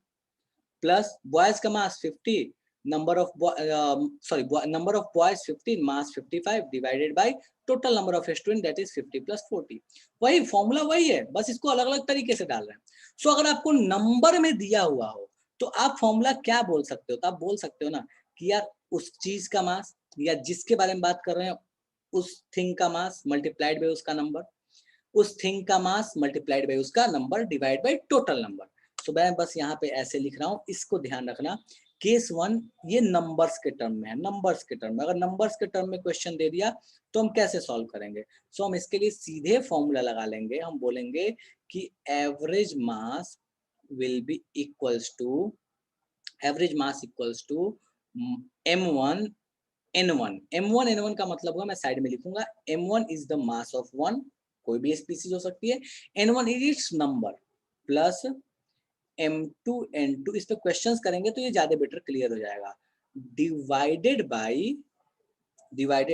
plus boys का मास 50, number of number of boys 15, mass 55 divided by total number of students that is 50 plus 40। वही फॉर्मूला वही है, बस इसको अलग अलग तरीके से डाल रहे हैं। सो अगर आपको नंबर में दिया हुआ हो तो आप फॉर्मूला क्या बोल सकते हो? तो आप बोल सकते हो ना कि यार उस चीज का मास या जिसके बारे में बात कर रहे हैं उस थिंग का मास मल्टीप्लाइड बाय उसका नंबर, उस थिंग का मास मल्टीप्लाइड बाय उसका number divide by total number. तो मैं बस यहाँ पे ऐसे लिख रहा हूँ, इसको ध्यान रखना। केस 1 ये नंबर्स के टर्म में है, नंबर्स के टर्म में। अगर नंबर्स के टर्म में क्वेश्चन दे दिया तो हम कैसे सॉल्व करेंगे? सो हम इसके लिए सीधे फॉर्मूला लगा लेंगे। हम बोलेंगे कि average mass will be equals to, average mass equals to m1 n1। m1 n1 का मतलब हुआ, मैं साइड में लिखूंगा, m1 is the mass of one, कोई भी स्पीसीज हो सकती है, n1 is it's number, plus m2 n2, इस पे क्वेश्चंस करेंगे तो ये ज्यादा बेटर क्लियर हो जाएगा, divided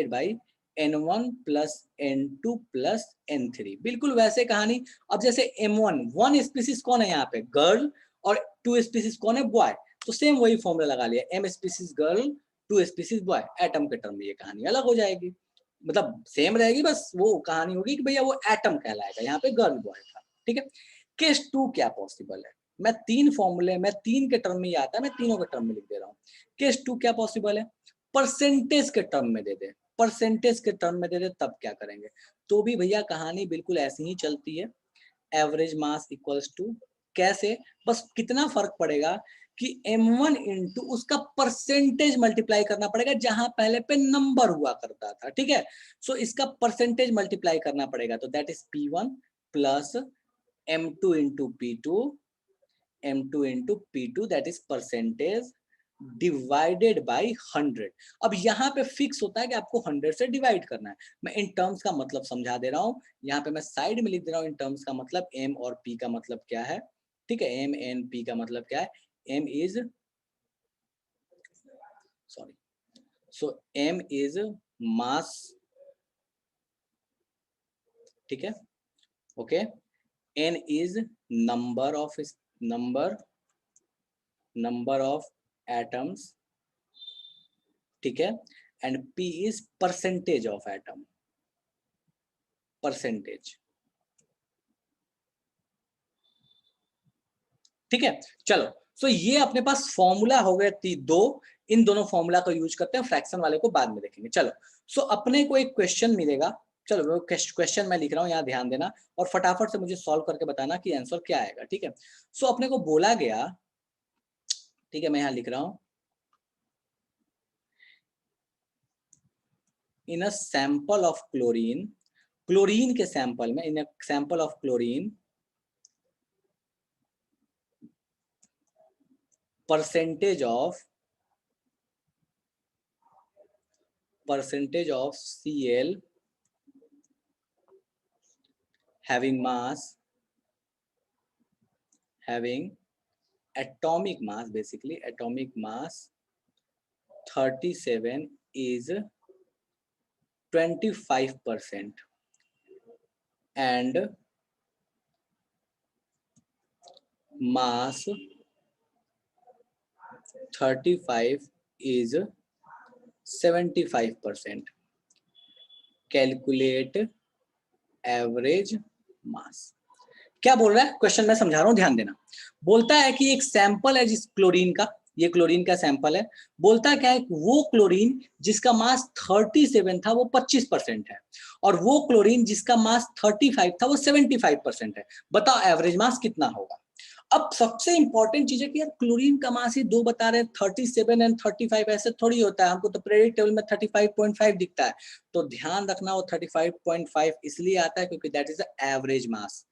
by n1 plus n2 plus n3। बिल्कुल वैसे कहानी। अब जैसे m1 वन स्पीसीज कौन है यहाँ पे? गर्ल, और 2 स्पीसीज कौन है? बॉय। तो सेम वही फॉर्मूला लगा लिया, m species girl 2 species boy. Atom के टर्म में ये कहानी अलग हो जाएगी, मतलब सेम रहेगी, बस वो कहानी होगी कि भैया वो एटम कहलाएगा, यहाँ पे गर्ल बॉय था, ठीक है। केस 2 क्या पॉसिबल है? मैं 3 फॉर्मूले, मैं 3 के टर्म में ही आता है, मैं तीनों के टर्म में लिख दे रहा हूँ। केस 2 क्या पॉसिबल है? परसेंटेज के टर्म में दे दे, परसेंटेज के टर्म में दे दे, तब क्या करेंगे? तो भी भैया कहानी बिल्कुल ऐसी ही चलती है, एवरेज मास इक्वल्स टू, कैसे? बस कितना फर्क पड़ेगा कि m1 इंटू उसका परसेंटेज मल्टीप्लाई करना पड़ेगा, जहां पहले पे नंबर हुआ करता था, ठीक है। सो इसका परसेंटेज मल्टीप्लाई करना पड़ेगा, तो that is p1 plus m2 into p2, m2 into p2 that is percentage divided by 100। अब यहाँ पे फिक्स होता है कि आपको 100 से डिवाइड करना है। मैं इन टर्म्स का मतलब समझा दे रहा हूँ, यहाँ पे मैं साइड में लिख दे रहा हूँ इन टर्म्स का मतलब, m और p का मतलब क्या है, ठीक है। m एंड p का मतलब क्या है? m is, sorry, so m is mass, ठीक है, okay. n is number of atoms, ठीक है, and p is percentage of atom, percentage, ठीक है। चलो, सो ये अपने पास फॉर्मूला हो गए दो। इन दोनों फॉर्मूला को यूज करते हैं, फ्रैक्शन वाले को बाद में देखेंगे। चलो, सो अपने को एक क्वेश्चन मिलेगा, चलो क्वेश्चन मैं लिख रहा हूँ, यहाँ ध्यान देना और फटाफट से मुझे सॉल्व करके बताना कि आंसर क्या आएगा, ठीक है। सो अपने को बोला गया, ठीक है, मैं यहाँ लिख रहा हूँ, in a sample of chlorine, chlorine के सैंपल में, in a sample of chlorine, percentage of Cl having atomic mass, basically atomic mass 37 is 25%, and mass 35 is 75%, calculate average mass. क्या बोल रहा है क्वेश्चन? मैं समझा रहा हूं, ध्यान देना। बोलता है कि एक सैंपल है जिस क्लोरीन का, ये क्लोरीन का सैंपल है। बोलता क्या है, वो क्लोरीन जिसका मास 37 था वो 25% है, और वो क्लोरीन जिसका मास 35 था वो 75% है। बताओ एवरेज मास कितना होगा। अब सबसे इंपॉर्टेंट चीज है कि यार क्लोरीन का मास ही दो बता रहे हैं, 37 एंड 35, ऐसे थोड़ी होता है, हमको तो पीरियडिक टेबल में 35.5 दिखता है। तो ध्यान रखना वो 35.5 इसलिए आता है क्योंकि that is the average mass.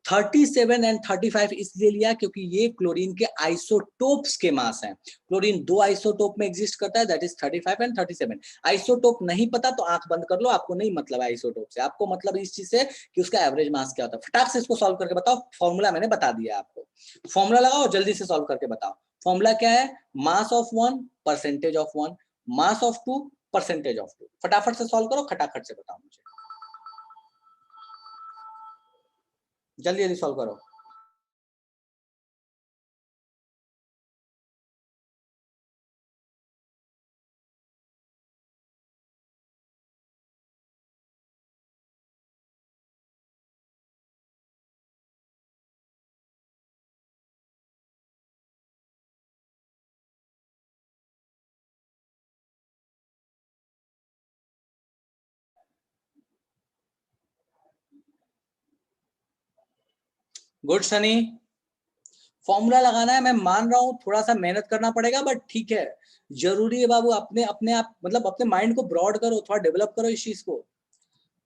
37 and 35 इसलिए लिया क्योंकि ये क्लोरीन के आइसोटोप्स के मास हैं। क्लोरीन दो आइसोटोप में एग्जिस्ट करता है, दैट इज 35 एंड 37। आइसोटोप नहीं पता तो आंख बंद कर लो, आपको नहीं मतलब है आइसोटोप से, आपको मतलब इस चीज से कि उसका एवरेज मास क्या होता है। फटाक से इसको सॉल्व करके बताओ, फॉर्मूला मैंने बता दिया आपको, फॉर्मूला लगाओ जल्दी से सॉल्व करके बताओ। फॉर्मूला क्या है, mass of one percentage of one, mass of two percentage of two. फटाफट से सॉल्व करो, खटाखट से बताओ मुझे, जल्दी जल्दी सॉल्व करो। गुड सनी, फॉर्मूला लगाना है, मैं मान रहा हूं थोड़ा सा मेहनत करना पड़ेगा, बट ठीक है, जरूरी है बाबू, अपने अपने आप मतलब अपने माइंड को ब्रॉड करो, थोड़ा डेवलप करो इस चीज को।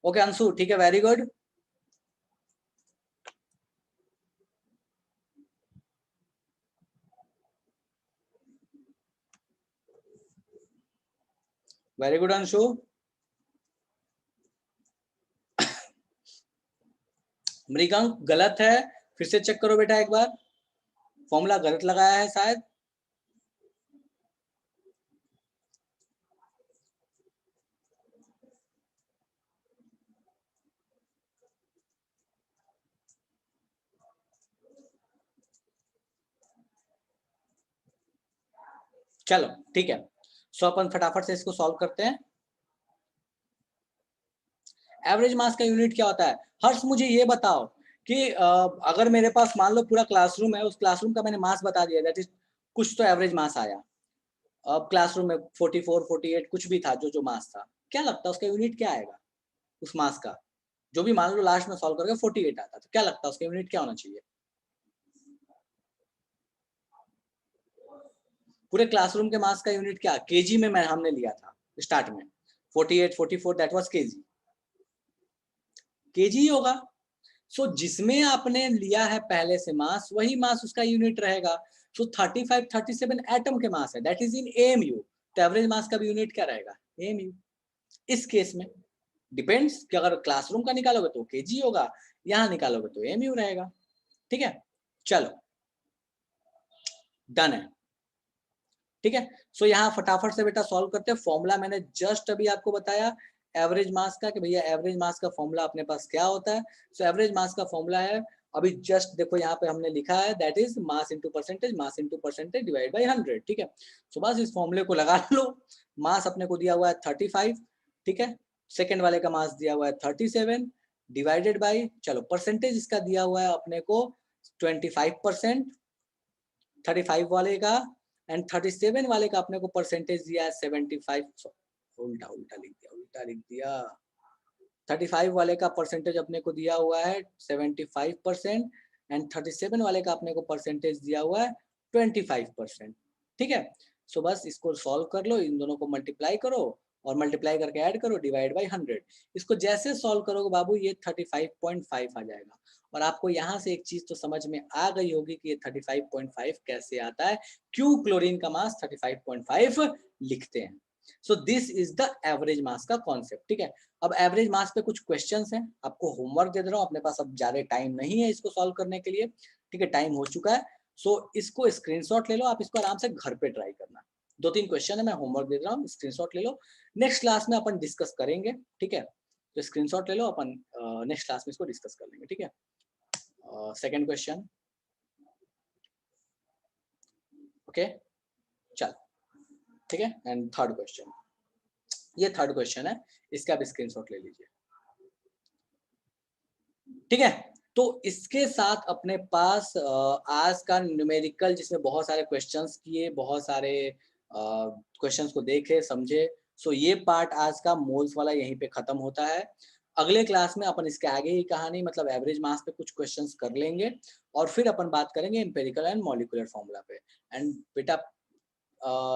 ओके अंशु, ठीक है, very good. Very good Anshu. Mrigank गलत है, फिर से चेक करो बेटा एक बार, फॉर्मूला गलत लगाया है शायद। चलो ठीक है, सो अपन फटाफट से इसको सॉल्व करते हैं। एवरेज मास का यूनिट क्या होता है? हर्ष मुझे ये बताओ कि अगर मेरे पास मान लो पूरा क्लासरूम है, उस क्लासरूम का मैंने मास बता दिया, दैट इज कुछ तो एवरेज मास आया। अब क्लासरूम में 44 48 कुछ भी था, जो जो मास था, क्या लगता है उसका यूनिट क्या आएगा उस मास का? जो भी मान लो लास्ट में सॉल्व करके 48 आता, तो क्या लगता है उसका यूनिट क्या होना चाहिए? पूरे क्लासरूम के मास का यूनिट क्या? केजी में मैं हमने लिया था स्टार्ट में, 48 44 दैट वाज केजी, केजी ही होगा। सो जिसमें आपने लिया है पहले से मास, वही मास उसका यूनिट रहेगा। सो 35 37 एटम के मास है, दैट इज इन एएमयू। तो एवरेज मास का भी यूनिट क्या रहेगा? एएमयू। इस केस में डिपेंड्स कि अगर क्लासरूम का निकालोगे तो केजी होगा, यहां निकालोगे तो एएमयू रहेगा। ठीक है, चलो डन है। ठीक है, सो यहाँ फटाफट से बेटा सॉल्व करते हैं। फॉर्मूला मैंने जस्ट अभी आपको बताया एवरेज मास का, कि भैया एवरेज मास का फॉर्मूला अपने पास क्या होता है। सो एवरेज मास का फॉर्मूला है, अभी जस्ट देखो यहाँ पे हमने लिखा है, that is mass into percentage divide by 100। ठीक है, सो बस इस फॉर्मूले को लगा लो। मास अपने को दिया हुआ है 35, ठीक है, सेकेंड वाले का मास दिया हुआ है 37, डिवाइडेड बाई, चलो परसेंटेज इसका दिया हुआ है अपने को 25%, 35 वाले का, एंड 37 वाले का अपने को परसेंटेज दिया है 75। उल्टा उल्टा लिख दिया, उल्टा लिख दिया। 35 वाले का परसेंटेज अपने को दिया हुआ है 75%, एंड 37 वाले का अपने को परसेंटेज दिया हुआ है 25%। ठीक है, सो बस इसको सॉल्व कर लो, इन दोनों को मल्टीप्लाई करो, और मल्टीप्लाई करके ऐड करो, डिवाइड बाई 100। इसको जैसे सॉल्व करोगे बाबू, ये 35.5 आ जाएगा। और आपको यहाँ से एक चीज तो समझ में आ गई होगी कि ये 35.5 कैसे आता है, क्यों क्लोरीन का मास 35.5 लिखते हैं। So this is the average mass का कॉन्सेप्ट। ठीक है, अब एवरेज मास पे कुछ क्वेश्चंस हैं, आपको होमवर्क दे दे रहा हूँ, अपने पास अब ज्यादा टाइम नहीं है इसको सॉल्व करने के लिए। ठीक है, टाइम हो चुका है। सो इसको स्क्रीनशॉट ले लो, आप इसको आराम से घर पे ट्राई करना। 2-3 क्वेश्चन है, मैं होमवर्क दे रहा हूँ, स्क्रीनशॉट ले लो। नेक्स्ट क्लास में अपन डिस्कस करेंगे। ठीक है, तो स्क्रीनशॉट ले लो, अपन नेक्स्ट क्लास में इसको डिस्कस कर लेंगे। ठीक है, सेकंड क्वेश्चन, ओके, चल ठीक है, एंड थर्ड क्वेश्चन, ये थर्ड क्वेश्चन है, इसका भी स्क्रीनशॉट ले लीजिए। ठीक है, तो इसके साथ अपने पास आज का न्यूमेरिकल जिसमें बहुत सारे क्वेश्चंस किए, बहुत सारे क्वेश्चंस को देखे समझे, सो ये पार्ट आज का मोल्स वाला यहीं पे खत्म होता है। अगले क्लास में अपन इसके आगे की कहानी मतलब एवरेज मास पे कुछ क्वेश्चंस कर लेंगे और फिर अपन बात करेंगे एम्पिरिकल एंड मॉलिक्यूलर फॉर्मूला पे। एंड बेटा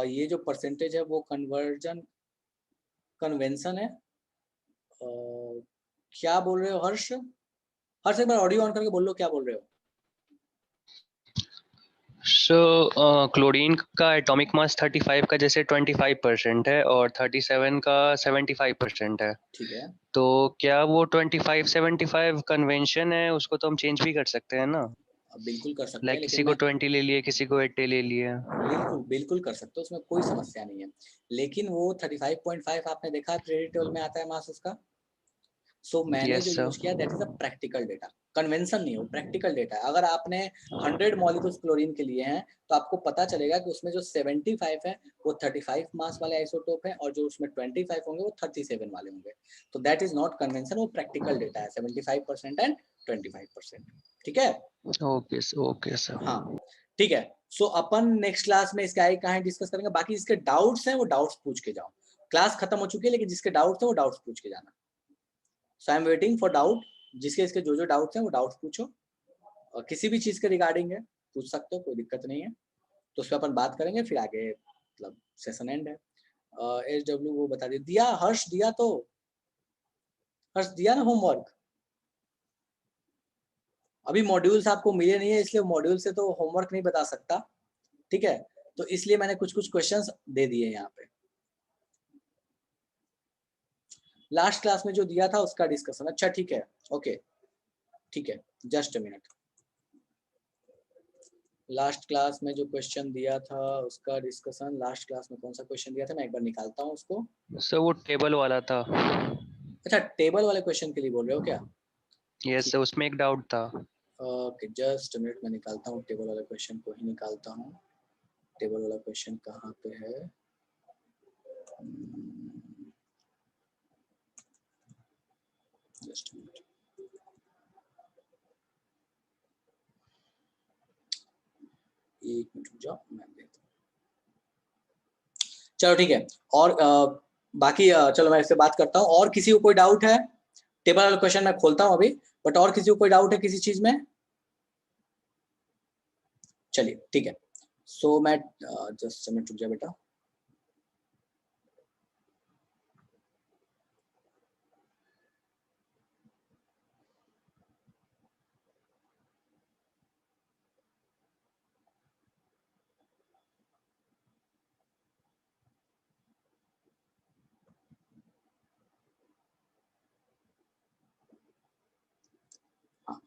ये जो परसेंटेज है वो कन्वेंशन है। क्या बोल रहे हो हर्ष? हर्ष एक बार ऑडियो ऑन करके बोल लो क्या बोल रहे हो। सो क्लोरीन का एटॉमिक मास 35 का जैसे 25% है और 37 का 75% है। ठीक है, तो क्या वो 25-75 कन्वेंशन है, उसको तो हम चेंज भी कर सकते हैं ना? बिल्कुल कर सकते हैं, लाइक लेकिन किसी को मैं 20 ले लिए, किसी को 80 ले लिए। बिल्कुल बिल्कुल कर सकते हो, उसमें कोई समस्या नहीं है। लेकिन वो 35.5 आपने देखा पीरियोडिक टेबल में आता है मास उसका। सो मैंने यस जो यूज किया sir. That is a practical data, convention नहीं हो, प्रैक्टिकल डेटा है। अगर आपने 100 मॉलिक्यूल्स क्लोरीन के लिए हैं तो आपको पता चलेगा कि उसमें जो 75 है वो 35 मास वाले आइसोटोप है और जो उसमें 25 होंगे वो 37 वाले होंगे। तो दैट इज नॉट कन्वेंशन, वो प्रैक्टिकल डेटा है 75% एंड 25%। ठीक है, ओके सर। हाँ ठीक है। सो अपन नेक्स्ट क्लास में इसके आगे कहानी डिस्कस करेंगे। बाकी इसके डाउट्स हैं वो डाउट्स पूछ के जाओ। क्लास खत्म हो चुकी है लेकिन जिसके डाउट्स हैं वो डाउट्स पूछ के जाना। So I am waiting for doubt. जिसके इसके जो डाउट्स हैं वो डाउट्स पूछो और किसी भी चीज के रिगार्डिंग है पूछ सकते हो, कोई दिक्कत नहीं है। तो उस पर अपन बात करेंगे फिर आगे, मतलब सेशन एंड है। SW वो बता दिया हर्ष, दिया तो हर्ष दिया ना होमवर्क। अभी मॉड्यूल्स आपको मिले नहीं है इसलिए मॉड्यूल से तो होमवर्क नहीं बता सकता, ठीक है। तो इसलिए मैंने कुछ कुछ क्वेश्चंस दे दिए यहाँ पे। लास्ट क्लास में जो दिया था उसका डिस्कशन, अच्छा ठीक है, ओके ठीक है, just a minute. Last class में जो क्वेश्चन दिया था उसका डिस्कशन, लास्ट क्लास में कौन सा क्वेश्चन दिया था मैं एक बार निकालता हूँ उसको। सर वो टेबल वाला था। अच्छा टेबल वाले क्वेश्चन के लिए बोल रहे हो क्या? यस ठीक, सर, उसमें एक डाउट था। ओके जस्ट मिनट में निकालता हूँ, टेबल वाला क्वेश्चन को ही निकालता हूँ। टेबल वाला क्वेश्चन कहाँ पे है? जस्ट मिनट, एक मिनट रुक जाओ मैं देखता हूँ। चलो ठीक है। और बाकी चलो मैं इससे बात करता हूँ। और किसी को कोई डाउट है? टेबल वाला क्वेश्चन मैं खोलता हूँ अभी, बट और किसी को कोई डाउट है किसी चीज में? चलिए ठीक है। सो मैं जस्ट मिनट रुक जा बेटा।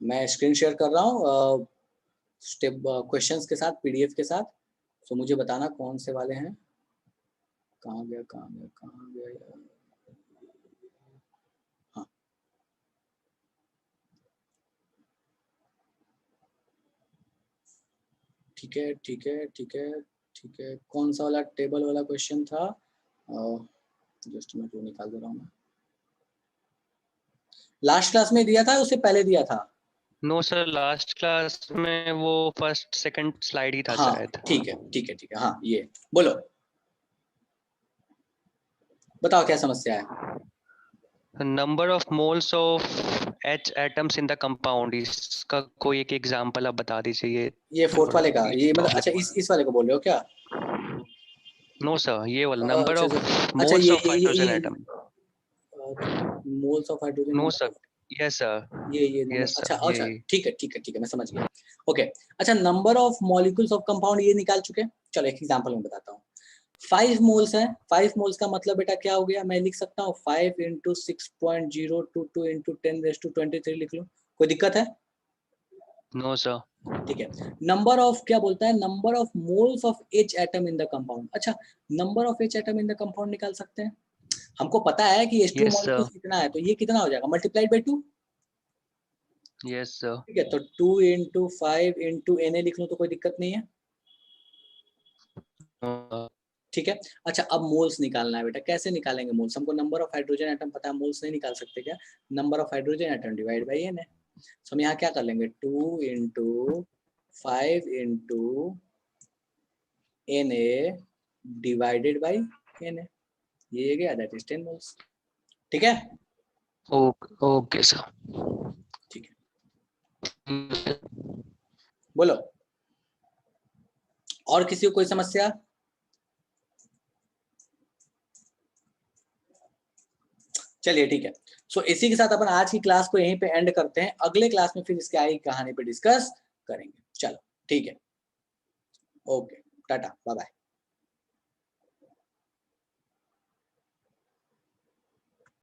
मैं स्क्रीन शेयर कर रहा हूँ स्टेप क्वेश्चंस के साथ, पीडीएफ के साथ। सो मुझे बताना कौन से वाले हैं। कहाँ गया कहाँ गया कहाँ गया यार? हाँ ठीक है ठीक है ठीक है ठीक है। कौन सा वाला टेबल वाला क्वेश्चन था? जस्ट मैं वो निकाल दे रहा हूँ। लास्ट क्लास में दिया था उससे पहले दिया था? नो सर, लास्ट क्लास में वो फर्स्ट सेकंड स्लाइड ही था हाँ शायद। ठीक है ठीक है ठीक है, हाँ ये बोलो, बताओ क्या समस्या है। Number of moles of H atoms in the compound, इसका कोई एक एग्जांपल आप बता दीजिए। ये फोर्थ वाले का, ये मतलब अच्छा प्रॉब्लम। इस वाले को बोल रहे हो क्या? नो सर, ये वाला नंबर अच्छा ऑफ अच्छा मोल्स ऑफ हाइड्रोजन ये atom. Moles of hydrogen no number. Sir. Yes sir. ये नंबर, यस अच्छा सर, ये अच्छा ठीक है ठीक है ठीक है, मैं समझ गया। ओके अच्छा, number of molecules of compound ये निकाल चुके हैं। चलो एक एग्जांपल में बताता हूँ। 5 मोल्स है। 5 मोल्स का मतलब बेटा क्या हो गया? मैं लिख सकता हूँ 5 इंटू 6.022 इंटू 10⁻23 लिख लो, कोई दिक्कत है? No sir. ठीक है। नंबर ऑफ क्या बोलता है? Number of moles of H atom in the compound. अच्छा number of H atom in the compound निकाल सकते हैं। हमको पता है कि H2 यस सर। मॉलिक्यूल्स कितना है, तो ये कितना हो जाएगा? Multiplied by 2। Yes sir. ठीक है, तो 2 इंटू 5 इंटू Na लिख लो तो कोई दिक्कत नहीं है। ठीक है। अच्छा अब मोल्स निकालना है बेटा, कैसे निकालेंगे मोल्स? हमको नंबर ऑफ हाइड्रोजन एटम पता है, मोल्स नहीं निकाल सकते क्या? Number of hydrogen atom divide by Na। हम यहाँ क्या कर लेंगे 2 into 5 into Na divided by Na, ये गया, दैट इज 10 मोल्स। ठीक है, ओके सर। ठीक है, बोलो और किसी को कोई समस्या? चलिए ठीक है। सो इसी के साथ अपन आज की क्लास को यहीं पे एंड करते हैं, अगले क्लास में फिर इसके आगे कहानी पे डिस्कस करेंगे। चलो ठीक है, ओके, टाटा, बाय बाय।